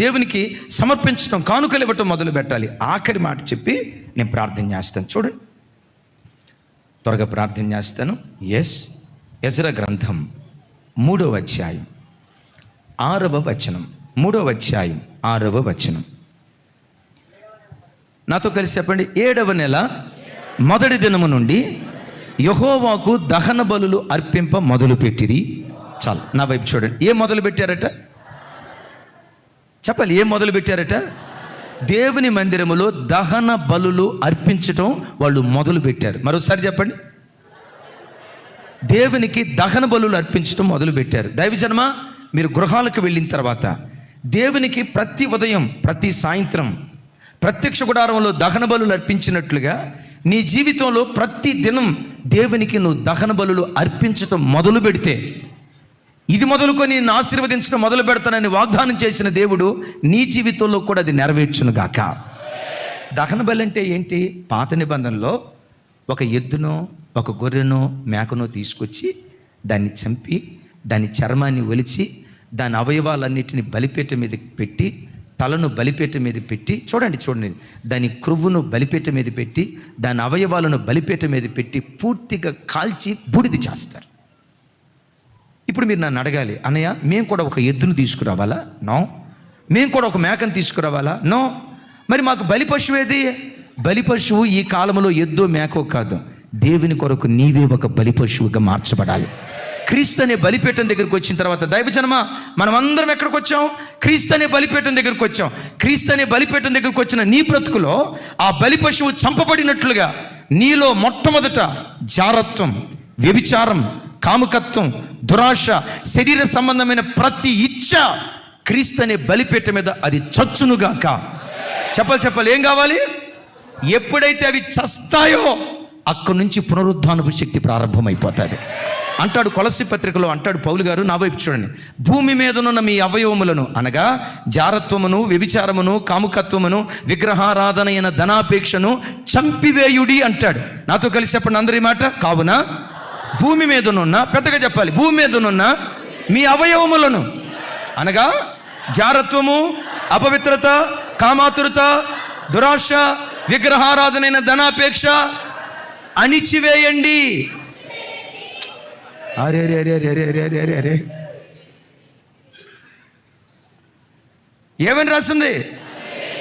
దేవునికి సమర్పించడం, కానుకలు ఇవ్వటం మొదలు పెట్టాలి. ఆఖరి మాట చెప్పి నేను ప్రార్థన చేస్తాను. చూడండి, త్వరగా ప్రార్థన చేస్తాను. ఎజ్రా గ్రంథం 3వ అధ్యాయం 6వ వచనం. 3వ అధ్యాయం 6వ వచనం. నాతో కలిసి చెప్పండి. 7వ నెల మొదటి దినము నుండి యెహోవాకు దహన బలులు అర్పింప మొదలుపెట్టిరి. చాలు, నా వైపు చూడండి. ఏం మొదలు పెట్టారట చెప్పాలి? ఏం మొదలు పెట్టారట? దేవుని మందిరములో దహన బలులు అర్పించటం వాళ్ళు మొదలు పెట్టారు. మరోసారి చెప్పండి. దేవునికి దహన బలులు అర్పించడం మొదలు పెట్టారు. దైవజనమ, మీరు గృహాలకు వెళ్ళిన తర్వాత దేవునికి ప్రతి ఉదయం ప్రతి సాయంత్రం ప్రత్యక్ష గుడారంలో దహన బలులు అర్పించినట్లుగా నీ జీవితంలో ప్రతి దినం దేవునికి నువ్వు దహన బలులు అర్పించటం మొదలు పెడితే, ఇది మొదలుకొని నిన్ను ఆశీర్వదించడం మొదలు పెడతానని వాగ్దానం చేసిన దేవుడు నీ జీవితంలో కూడా అది నెరవేర్చును గాక. దహన బలి అంటే ఏంటి? పాత నిబంధనలో ఒక ఎద్దునో ఒక గొర్రెనో మేకనో తీసుకొచ్చి దాన్ని చంపి దాని చర్మాన్ని ఒలిచి దాని అవయవాలన్నిటిని బలిపీట మీద పెట్టి, తలను బలిపీట మీద పెట్టి, చూడండి దాని క్రొవ్వును బలిపీట మీద పెట్టి దాని అవయవాలను బలిపీట మీద పెట్టి పూర్తిగా కాల్చి బూడిద చేస్తారు. ఇప్పుడు మీరు నన్ను అడగాలి, అన్నయ్య మేము కూడా ఒక ఎద్దును తీసుకురావాలా? నో. మేము కూడా ఒక మేకను తీసుకురావాలా? నో. మరి మాకు బలి పశువు ఏది? బలి పశువు ఈ కాలంలో ఎద్దో మేకో కాదు, దేవుని కొరకు నీవే ఒక బలి పశువుగా మార్చబడాలి. క్రీస్తు అనే బలిపీఠం దగ్గరికి వచ్చిన తర్వాత దైవజనమా, మనం అందరం ఎక్కడికి వచ్చాం? క్రీస్తు అనే బలిపీఠం దగ్గరికి వచ్చాం. క్రీస్తు అనే బలిపీఠం దగ్గరికి వచ్చిన నీ బ్రతుకులో ఆ బలి పశువు చంపబడినట్లుగా నీలో మొట్టమొదట జారత్వం, వ్యభిచారం, కాముకత్వం, దురాశ, శరీర సంబంధమైన ప్రతి ఇచ్చ క్రీస్తు అనే బలిపీఠం మీద అది చచ్చునుగాక. చెప్పాలి. ఏం కావాలి? ఎప్పుడైతే అవి చస్తాయో అక్కడి నుంచి పునరుద్ధానపు శక్తి ప్రారంభమైపోతుంది అంటాడు. కొలస్సీ పత్రికలో అంటాడు పౌలు గారు, నా వైపు చూడండి. భూమి మీదనున్న మీ అవయవములను అనగా జారత్వమును, వ్యభిచారమును, కాముకత్వమును, విగ్రహారాధన అయిన ధనాపేక్షను చంపివేయుడి అంటాడు. నాతో కలిసి చెప్పండి అందరి మాట. కావున భూమి మీదనున్న, పెద్దగా చెప్పాలి, భూమి మీదనున్న మీ అవయవములను అనగా జారత్వము, అపవిత్రత, కామాతురత, దురాశ, విగ్రహారాధనైన ధనాపేక్ష అణిచివేయండి. అరే అరే అరే అరే అరే అరే అరే అరే ఏమని రాస్తుంది?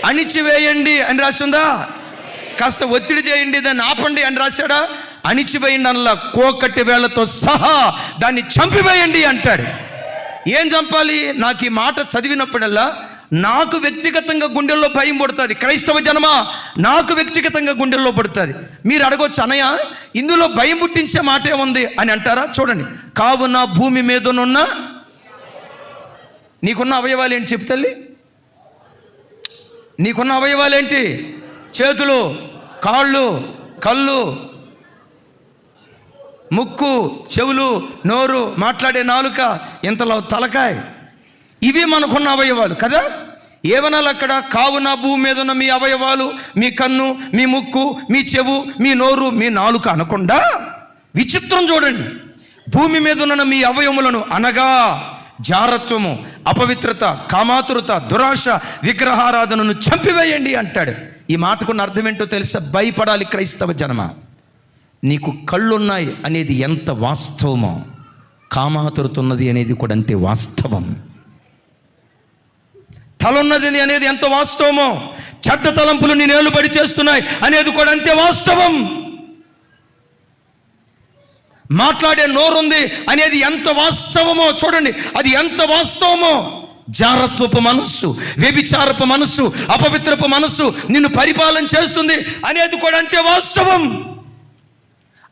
అణిచివేయండి అని రాస్తుందా? కాస్త ఒత్తిడి చేయండి, దాన్ని ఆపండి అని రాశాడా? అణిచివేయండి అలా కోకట్టి వేళ్లతో సహా దాన్ని చంపివేయండి అంటాడు. ఏం చంపాలి? నాకు ఈ మాట చదివినప్పుడల్లా నాకు వ్యక్తిగతంగా గుండెల్లో భయం పడుతుంది. క్రైస్తవ జనమా, నాకు వ్యక్తిగతంగా గుండెల్లో పడుతుంది. మీరు అడగొచ్చు, అన్నయ్య ఇందులో భయం పుట్టించే మాట ఏముంది అని అంటారా? చూడండి. కావున భూమి మీదనున్న నీకున్న అవయవాలు ఏంటి చెప్పు తల్లి? నీకున్న అవయవాలు ఏంటి? చేతులు, కాళ్ళు, కళ్ళు, ముక్కు, చెవులు, నోరు, మాట్లాడే నాలుక, ఇంతలో తలకాయ, ఇవి మనకున్న అవయవాలు కదా. ఏమనాలి అక్కడ? కావున భూమి మీద ఉన్న మీ అవయవాలు, మీ కన్ను, మీ ముక్కు, మీ చెవు, మీ నోరు, మీ నాలుక అనకుండా విచిత్రం చూడండి. భూమి మీద ఉన్న మీ అవయములను అనగా జారత్వము, అపవిత్రత, కామాతురత, దురాశ, విగ్రహారాధనను చంపివేయండి అంటాడు. ఈ మాటకున్న అర్థం ఏంటో తెలుసా? భయపడాలి క్రైస్తవ జనమ. నీకు కళ్ళున్నాయి అనేది ఎంత వాస్తవమో, కామాతురతున్నది అనేది కూడా అంతే వాస్తవం. తలున్నది అనేది ఎంత వాస్తవమో, చెడ్డ తలంపులు నీ నేలుబడి చేస్తున్నాయి అనేది కూడా అంతే వాస్తవం. మాట్లాడే నోరుంది అనేది ఎంత వాస్తవమో చూడండి, అది ఎంత వాస్తవమో. జారత్వపు మనస్సు, వ్యభిచారపు మనస్సు, అపవిత్రపు మనస్సు నిన్ను పరిపాలన చేస్తుంది అనేది కూడా అంతే వాస్తవం.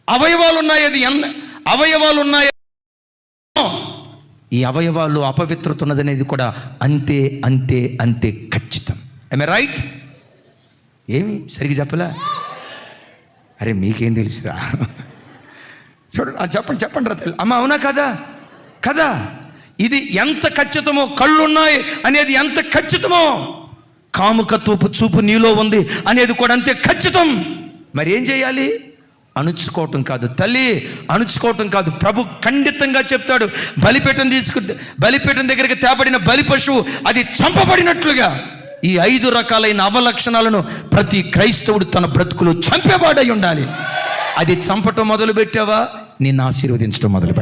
అవయవాలు ఉన్నాయి, అది అవయవాలు ఉన్నాయి, ఈ అవయవాలు అపవిత్రత ఉన్నది అనేది కూడా అంతే అంతే అంతే ఖచ్చితం. I right? ఏమి సరిగ్గా చెప్పలా? అరే మీకేం తెలుసురా? చూడండి, చెప్పండి రా తెలు. అమ్మ అవునా కదా? ఇది ఎంత ఖచ్చితమో, కళ్ళున్నాయి అనేది ఎంత ఖచ్చితమో, కాముకత్వపు చూపు నీలో ఉంది అనేది కూడా అంతే ఖచ్చితం. మరి ఏం చేయాలి? అణుచుకోవటం కాదు తల్లి, అణుచుకోవటం కాదు. ప్రభు ఖండితంగా చెప్తాడు, బలిపీఠం దగ్గరికి తేబడిన బలి పశువు అది చంపబడినట్లుగా ఈ 5 రకాలైన అవలక్షణాలను ప్రతి క్రైస్తవుడు తన బ్రతుకులో చంపేవాడై ఉండాలి. అది చంపటం మొదలు పెట్టావా, నిన్ను ఆశీర్వదించడం మొదలు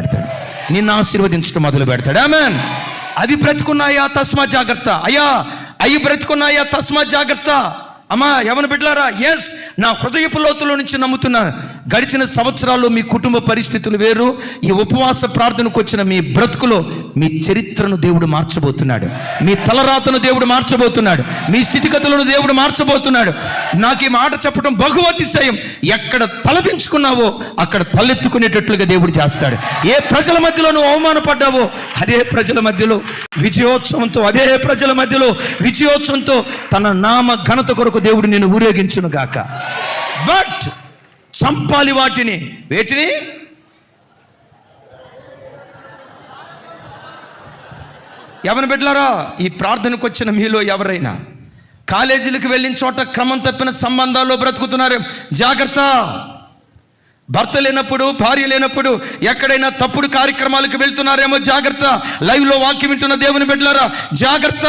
పెడతాడు. ఆమేన్. అవి బ్రతుకున్నాయా? తస్మా జాగ్రత్త. అవి బ్రతుకున్నాయా? తస్మా జాగ్రత్త. అమ్మా యవన బిడ్డలారా, ఎస్, నా హృదయపు లోతులో నుంచి నమ్ముతున్నాను. గడిచిన సంవత్సరాల్లో మీ కుటుంబ పరిస్థితులు వేరు. ఈ ఉపవాస ప్రార్థనకు వచ్చిన మీ బ్రతుకులో మీ చరిత్రను దేవుడు మార్చబోతున్నాడు. మీ తలరాతను దేవుడు మార్చబోతున్నాడు. మీ స్థితిగతులను దేవుడు మార్చబోతున్నాడు. నాకు ఈ మాట చెప్పడం బహు అతిశయం. ఎక్కడ తలదించుకున్నావో అక్కడ తలెత్తుకునేటట్లుగా దేవుడు చేస్తాడు. ఏ ప్రజల మధ్యలో నువ్వు అవమానపడ్డావో అదే ప్రజల మధ్యలో విజయోత్సవంతో, అదే ప్రజల మధ్యలో విజయోత్సవంతో తన నామ ఘనత కొరకు దేవుడు నిన్ను ఊరేగించును గాక. బట్ చంపాలి వాటిని. వేటిని? ఎవరిని బిడ్డలారా, ఈ ప్రార్థనకు వచ్చిన మీలో ఎవరైనా కాలేజీలకు వెళ్ళిన చోట క్రమం తప్పిన సంబంధాల్లో బ్రతుకుతున్నారే, జాగ్రత్త. భర్త లేనప్పుడు, భార్య లేనప్పుడు ఎక్కడైనా తప్పుడు కార్యక్రమాలకు వెళ్తున్నారేమో, జాగ్రత్త. లైవ్లో వాక్యం వింటున్న దేవుని బిడ్డలారా, జాగ్రత్త.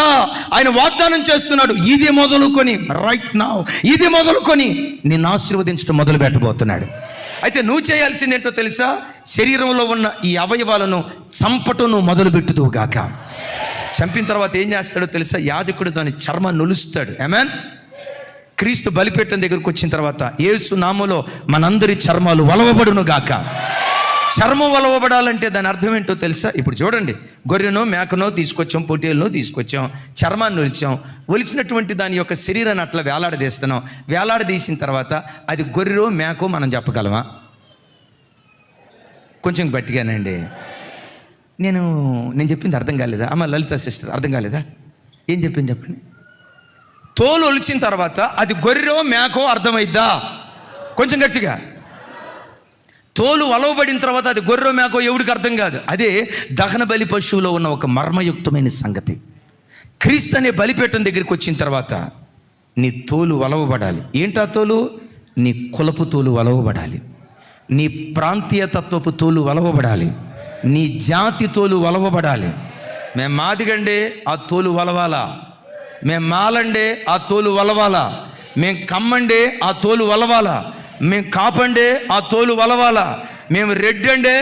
ఆయన వాగ్దానం చేస్తున్నాడు, ఇది మొదలుకొని రైట్ నౌ, ఇది మొదలుకొని నిన్ను ఆశీర్వదించడం మొదలు పెట్టబోతున్నాడు. అయితే నువ్వు చేయాల్సింది ఏంటో తెలుసా? శరీరంలో ఉన్న ఈ అవయవాలను చంపటం నువ్వు మొదలు పెట్టుదువు గాక. చంపిన తర్వాత ఏం చేస్తాడో తెలుసా? యాజకుడు దాని చర్మాన్ని నులుస్తాడు. ఆమేన్. క్రీస్తు బలిపీఠం దగ్గరకు వచ్చిన తర్వాత యేసు నామములో మనందరి చర్మాలు వలవబడును గాక. చర్మం వలవబడాలంటే దాని అర్థం ఏంటో తెలుసా? ఇప్పుడు చూడండి, గొర్రెనో మేకనో తీసుకొచ్చాం, పొట్టేలునో తీసుకొచ్చాం, చర్మాన్ని ఒలిచాం. ఒలిచినటువంటి దాని యొక్క శరీరాన్ని అట్లా వేలాడదీస్తున్నాం. వేలాడదీసిన తర్వాత అది గొర్రెో మేకో మనం చెప్పగలమా? కొంచెం గట్టిగానండి. నేను చెప్పింది అర్థం కాలేదా? అమ్మ లలిత సిస్టర్, అర్థం కాలేదా? ఏం చెప్పింది చెప్పండి. తోలు ఒలిచిన తర్వాత అది గొర్రెో మేకో అర్థమైద్దా? కొంచెం గట్టిగా. తోలు వలవబడిన తర్వాత అది గొర్రెో మేకో ఎవడికి అర్థం కాదు. అదే దహన బలి పశువులో ఉన్న ఒక మర్మయుక్తమైన సంగతి. క్రీస్తు అనే బలిపీఠం దగ్గరికి వచ్చిన తర్వాత నీ తోలు వలవబడాలి. ఏంటా తోలు? నీ కులపు తోలు వలవబడాలి, నీ ప్రాంతీయ తత్వపు తోలు వలవబడాలి, నీ జాతి తోలు వలవబడాలి. మేము మాదిగండే ఆ తోలు వలవాలా, మేము మాలండే ఆ తోలు వలవాలా, మేము కమ్మండే ఆ తోలు వలవాలా, మేము కాపండే ఆ తోలు వలవాలా, మేము రెడ్డండే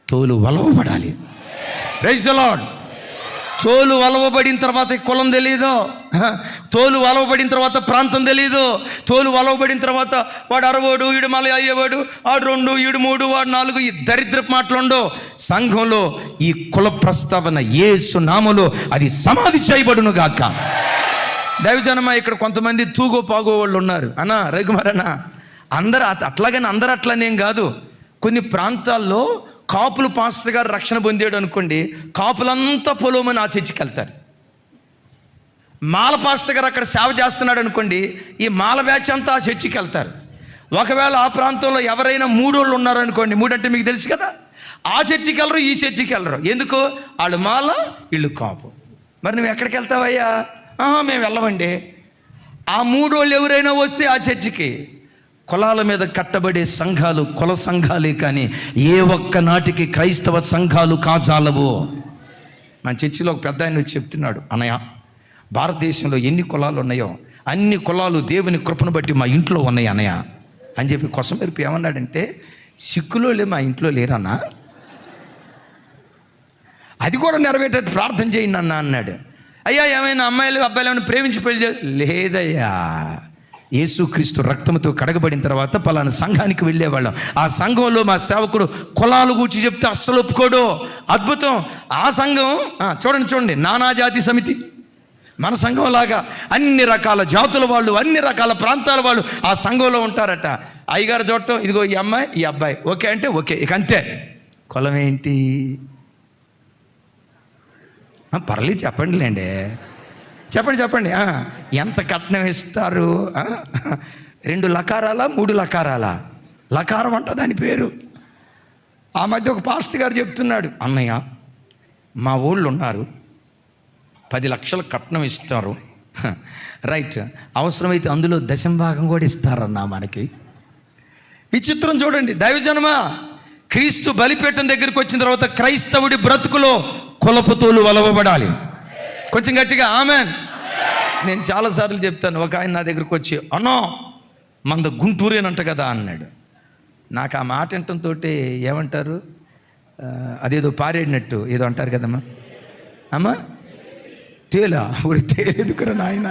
తోలు వలవబడాలి. Praise the lord. తోలు వలవబడిన తర్వాత కులం తెలీదు, తోలు వలవబడిన తర్వాత ప్రాంతం తెలీదు, తోలు వలవబడిన తర్వాత వాడు అరవోడు, ఈడు మల అయ్యేవాడు, వాడు 2, ఈడు 3, వాడు 4, ఈ దరిద్రపు మాటలుండో. సంఘంలో ఈ కుల ప్రస్తావన యేసు నామములో అది సమాధి చేయబడును గాక. దైవజనమా, ఇక్కడ కొంతమంది తూగో పాగో వాళ్ళు ఉన్నారు అన్నా, రఘుమారన్నా. అందరూ అట్లాగని అందరూ అట్లనేం కాదు. కొన్ని ప్రాంతాల్లో కాపులు పాస్టర్ గారు రక్షణ పొందాడు అనుకోండి, కాపులంతా పొలోమని ఆ చర్చికి వెళ్తారు. మాల పాస్టర్ గారు అక్కడ సేవ చేస్తున్నాడు అనుకోండి, ఈ మాల బ్యాచ్ అంతా ఆ చర్చికి వెళ్తారు. ఒకవేళ ఆ ప్రాంతంలో ఎవరైనా 3 వాళ్ళు ఉన్నారనుకోండి, 3 అంటే మీకు తెలుసు కదా, ఆ చర్చికి వెళ్ళరు, ఈ చర్చికి వెళ్ళరు. ఎందుకు? వాళ్ళు మాల, వీళ్ళు కాపు. మరి నువ్వు ఎక్కడికి వెళ్తావయ్యా? మేము వెళ్ళమండి. ఆ 3 వాళ్ళు ఎవరైనా వస్తే ఆ చర్చికి. కులాల మీద కట్టబడే సంఘాలు కుల సంఘాలే కానీ ఏ ఒక్క నాటికి క్రైస్తవ సంఘాలు కాజాలవు. మన చర్చిలో ఒక పెద్ద ఆయన చెప్తున్నాడు, అన్నయ్య, భారతదేశంలో ఎన్ని కులాలు ఉన్నాయో అన్ని కులాలు దేవుని కృపను బట్టి మా ఇంట్లో ఉన్నాయి అన్నయ్య అని చెప్పి కొసమెరుపు ఏమన్నాడంటే, సిక్కులో మా ఇంట్లో లేరన్నా, అది కూడా నెరవేరేటట్టు ప్రార్థన చేయండి అన్న అన్నాడు. అయ్యా, ఏమైనా అమ్మాయిలు అబ్బాయిలు ఏమైనా ప్రేమించి పెళ్లి లేదయ్యా, యేసుక్రీస్తు రక్తంతో కడగబడిన తర్వాత పలానా సంఘానికి వెళ్ళేవాళ్ళం. ఆ సంఘంలో మా సేవకుడు కులాలు గూర్చి చెప్తే అస్సలు ఒప్పుకోడు. అద్భుతం. ఆ సంఘం చూడండి, నానా జాతి సమితి. మన సంఘం లాగా అన్ని రకాల జాతుల వాళ్ళు, అన్ని రకాల ప్రాంతాల వాళ్ళు ఆ సంఘంలో ఉంటారట. అయ్యగారు చూడటం, ఇదిగో ఈ అమ్మాయి ఈ అబ్బాయి ఓకే అంటే ఓకే, ఇక అంతే. కులం ఏంటి? పర్లేదు చెప్పండిలేండి, చెప్పండి. ఎంత కట్నం ఇస్తారు? 2 లకారాలా 3 లకారాలా? లకారం అంట దాని పేరు. ఆ మధ్య ఒక పాస్టర్ గారు చెప్తున్నాడు, అన్నయ్య మా ఊళ్ళు ఉన్నారు, 10 లక్షల కట్నం ఇస్తారు. రైట్, అవసరమైతే అందులో 10% కూడా ఇస్తారన్నా మనకి. విచిత్రం చూడండి దైవజనమా. క్రీస్తు బలిపీఠం దగ్గరికి వచ్చిన తర్వాత క్రైస్తవుడి బ్రతుకులో కులపుతోలు వలవబడాలి. కొంచెం గట్టిగా ఆమెన్. నేను చాలాసార్లు చెప్తాను. ఒక ఆయన నా దగ్గరికి వచ్చి, అన్నో మంద గుంటూరేనంట కదా అన్నాడు. నాకు ఆ మాట వినటంతో ఏమంటారు, అదేదో పారేడినట్టు ఏదో అంటారు కదమ్మా, అమ్మా తేలా ఊరి తేలేదుకురా నాయన,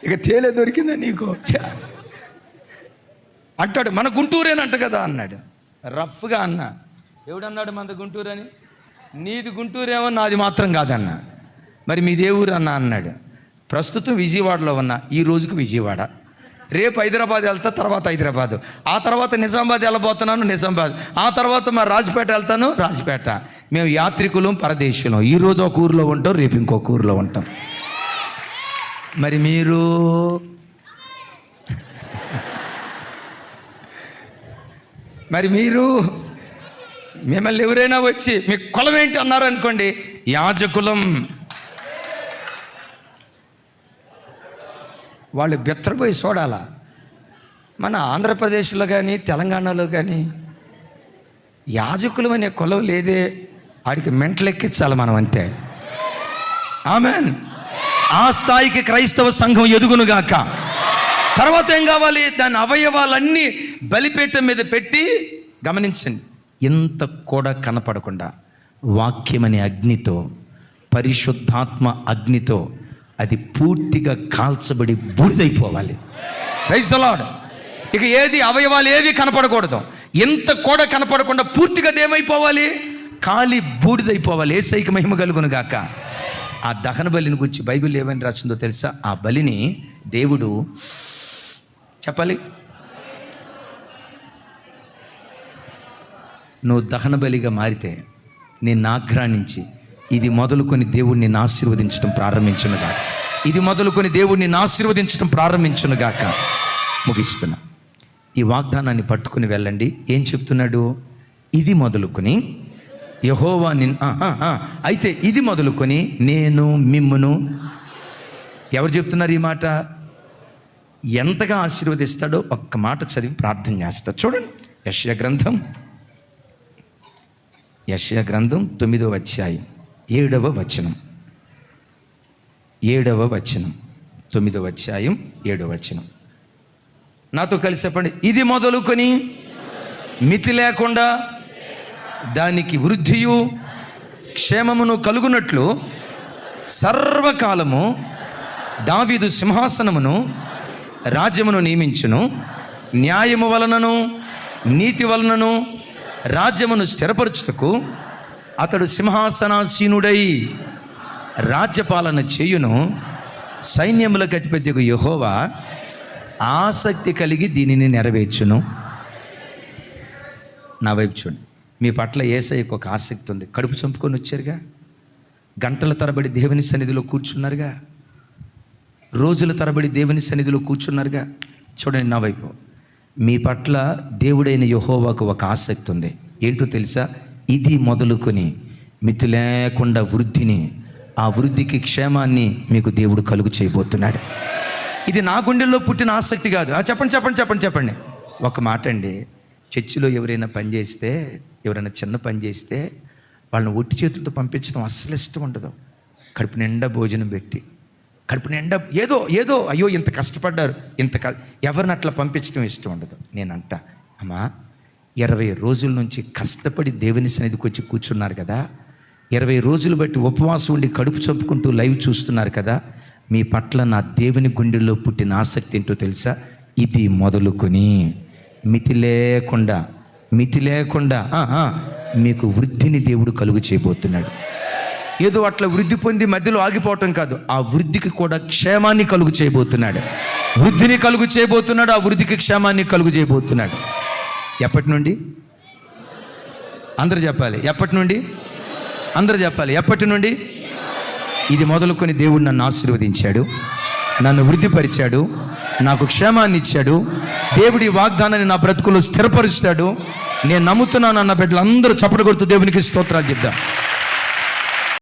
ఇక తేలే దొరికిందా నీకు అంటాడు. మన గుంటూరేనంట కదా అన్నాడు. రఫ్గా అన్న. ఎవడన్నాడు మనది గుంటూరు అని? నీది గుంటూరేమో, నాది మాత్రం కాదన్న. మరి మీది ఏ ఊరు అన్న అన్నాడు. ప్రస్తుతం విజయవాడలో ఉన్నా, ఈ రోజుకు విజయవాడ. రేపు హైదరాబాద్ వెళ్తా, తర్వాత హైదరాబాదు, ఆ తర్వాత నిజామాబాద్ వెళ్ళబోతున్నాను, నిజామాబాద్, ఆ తర్వాత మరి రాజపేట వెళ్తాను, రాజపేట. మేము యాత్రికులం, పరదేశులం. ఈరోజు ఒక ఊరిలో ఉంటాం, రేపు ఇంకొక ఊరిలో ఉంటాం. మరి మీరు మిమ్మల్ని ఎవరైనా వచ్చి మీ కులం ఏంటి అన్నారు అనుకోండి, యాజకులం. వాళ్ళు బెత్తరపోయి చూడాలా. మన ఆంధ్రప్రదేశ్లో కానీ తెలంగాణలో కానీ యాజకులం అనే కులం లేదే, ఆడికి మెంటలెక్కించాలి మనం, అంతే. ఆమెన్. ఆ స్థాయికి క్రైస్తవ సంఘం ఎదుగునుగాక. తర్వాత ఏం కావాలి? దాని అవయవాలన్నీ బలిపీఠం మీద పెట్టి, గమనించండి, ఇంత కూడా కనపడకుండా వాక్యమనే అగ్నితో, పరిశుద్ధాత్మ అగ్నితో అది పూర్తిగా కాల్చబడి బూడిదైపోవాలి. Praise the lord. ఇక ఏది అవయవాలు ఏవి కనపడకూడదు. ఎంత కూడా కనపడకుండా పూర్తిగా ఏమైపోవాలి? కాలి బూడిదైపోవాలి. యేసయ్యకి మహిమ కలుగును గాక. ఆ దహన బలిని గురించి బైబిల్ ఏమని రాసిందో తెలుసా? ఆ బలిని దేవుడు చెప్పాలి, నువ్వు దహన బలిగా మారితే నేను ఆగ్రహించి ఇది మొదలుకొని దేవుడిని నిన్ను ఆశీర్వదించడం ప్రారంభించునుగాక. ఇది మొదలుకొని దేవుడిని నిన్ను ఆశీర్వదించడం ప్రారంభించునుగాక. ముగిస్తున్నా. ఈ వాగ్దానాన్ని పట్టుకుని వెళ్ళండి. ఏం చెప్తున్నాడు? ఇది మొదలుకొని యెహోవా అయితే ఇది మొదలుకొని నేను మిమ్మును, ఎవరు చెప్తున్నారు ఈ మాట? ఎంతగా ఆశీర్వదిస్తాడో ఒక్క మాట చదివి ప్రార్థన చేస్తా. చూడండి, యెషయా గ్రంథం 9వ అధ్యాయం 7వ వచనం. 7వ వచనం, 9వ అధ్యాయం 7వ వచనం. నాతో కలిసి చెప్పండి. ఇది మొదలుకొని మితి లేకుండా దానికి వృద్ధియు క్షేమమును కలుగునట్లు సర్వకాలము దావీదు సింహాసనమును రాజ్యమును నియమించును. న్యాయము వలనను నీతి వలనను రాజ్యమును స్థిరపరచుటకు అతడు సింహాసనాసీనుడై రాజ్యపాలన చేయును. సైన్యములకు అధిపతియగు యెహోవా ఆసక్తి కలిగి దీనిని నెరవేర్చును. నా వైపు చూడండి. మీ పట్ల యేసయ్యకు ఒక ఆసక్తి ఉంది. కడుపు చంపుకొని వచ్చారుగా, గంటల తరబడి దేవుని సన్నిధిలో కూర్చున్నారుగా, రోజుల తరబడి దేవుని సన్నిధిలో కూర్చున్నారుగా. చూడండి నా వైపు. మీ పట్ల దేవుడైన యెహోవాకు ఒక ఆసక్తి ఉంది. ఏంటో తెలుసా? ఇది మొదలుకొని మితి లేకుండా వృద్ధిని, ఆ వృద్ధికి క్షేమాన్ని మీకు దేవుడు కలుగు చేయబోతున్నాడు. ఇది నా గుండెల్లో పుట్టిన ఆసక్తి కాదు. చెప్పండి చెప్పండి చెప్పండి చెప్పండి. ఒక మాట అండి, చర్చిలో ఎవరైనా పని చేస్తే, ఎవరైనా చిన్న పని చేస్తే వాళ్ళని ఒట్టి చేతులతో పంపించడం అస్సలు ఇష్టం ఉండదు. కడుపు నిండా భోజనం పెట్టి, కడుపు నిండా ఏదో అయ్యో ఇంత కష్టపడ్డారు, ఎవరిని అట్లా పంపించడం ఇష్టం ఉండదు. నేనంట, అమ్మా 20 రోజుల నుంచి కష్టపడి దేవుని సన్నిధికి వచ్చి కూర్చున్నారు కదా, 20 రోజులు బట్టి ఉపవాసం ఉండి కడుపు చంపుకుంటూ లైవ్ చూస్తున్నారు కదా, మీ పట్ల నా దేవుని గుండెల్లో పుట్టిన ఆసక్తి ఏంటో తెలుసా? ఇది మొదలుకొని మితి లేకుండా మీకు వృద్ధిని దేవుడు కలుగు చేయబోతున్నాడు. ఏదో అట్లా వృద్ధి పొంది మధ్యలో ఆగిపోవటం కాదు, ఆ వృద్ధికి కూడా క్షేమాన్ని కలుగు చేయబోతున్నాడు. వృద్ధిని కలుగు చేయబోతున్నాడు, ఆ వృద్ధికి క్షేమాన్ని కలుగు చేయబోతున్నాడు. ఎప్పటి నుండి? అందరూ చెప్పాలి. ఎప్పటి నుండి? అందరూ చెప్పాలి. ఎప్పటి నుండి? ఇది మొదలుకొని దేవుడు నన్ను ఆశీర్వదించాడు, నన్ను వృద్ధిపరిచాడు, నాకు క్షేమాన్ని ఇచ్చాడు. దేవుడి వాగ్దానాన్ని నా బ్రతుకులో స్థిరపరుస్తాడు. నేను నమ్ముతున్నాను అన్న బిడ్డలు అందరూ చప్పట్లు కొడుతూ దేవునికి స్తోత్రాలు చెప్దాం.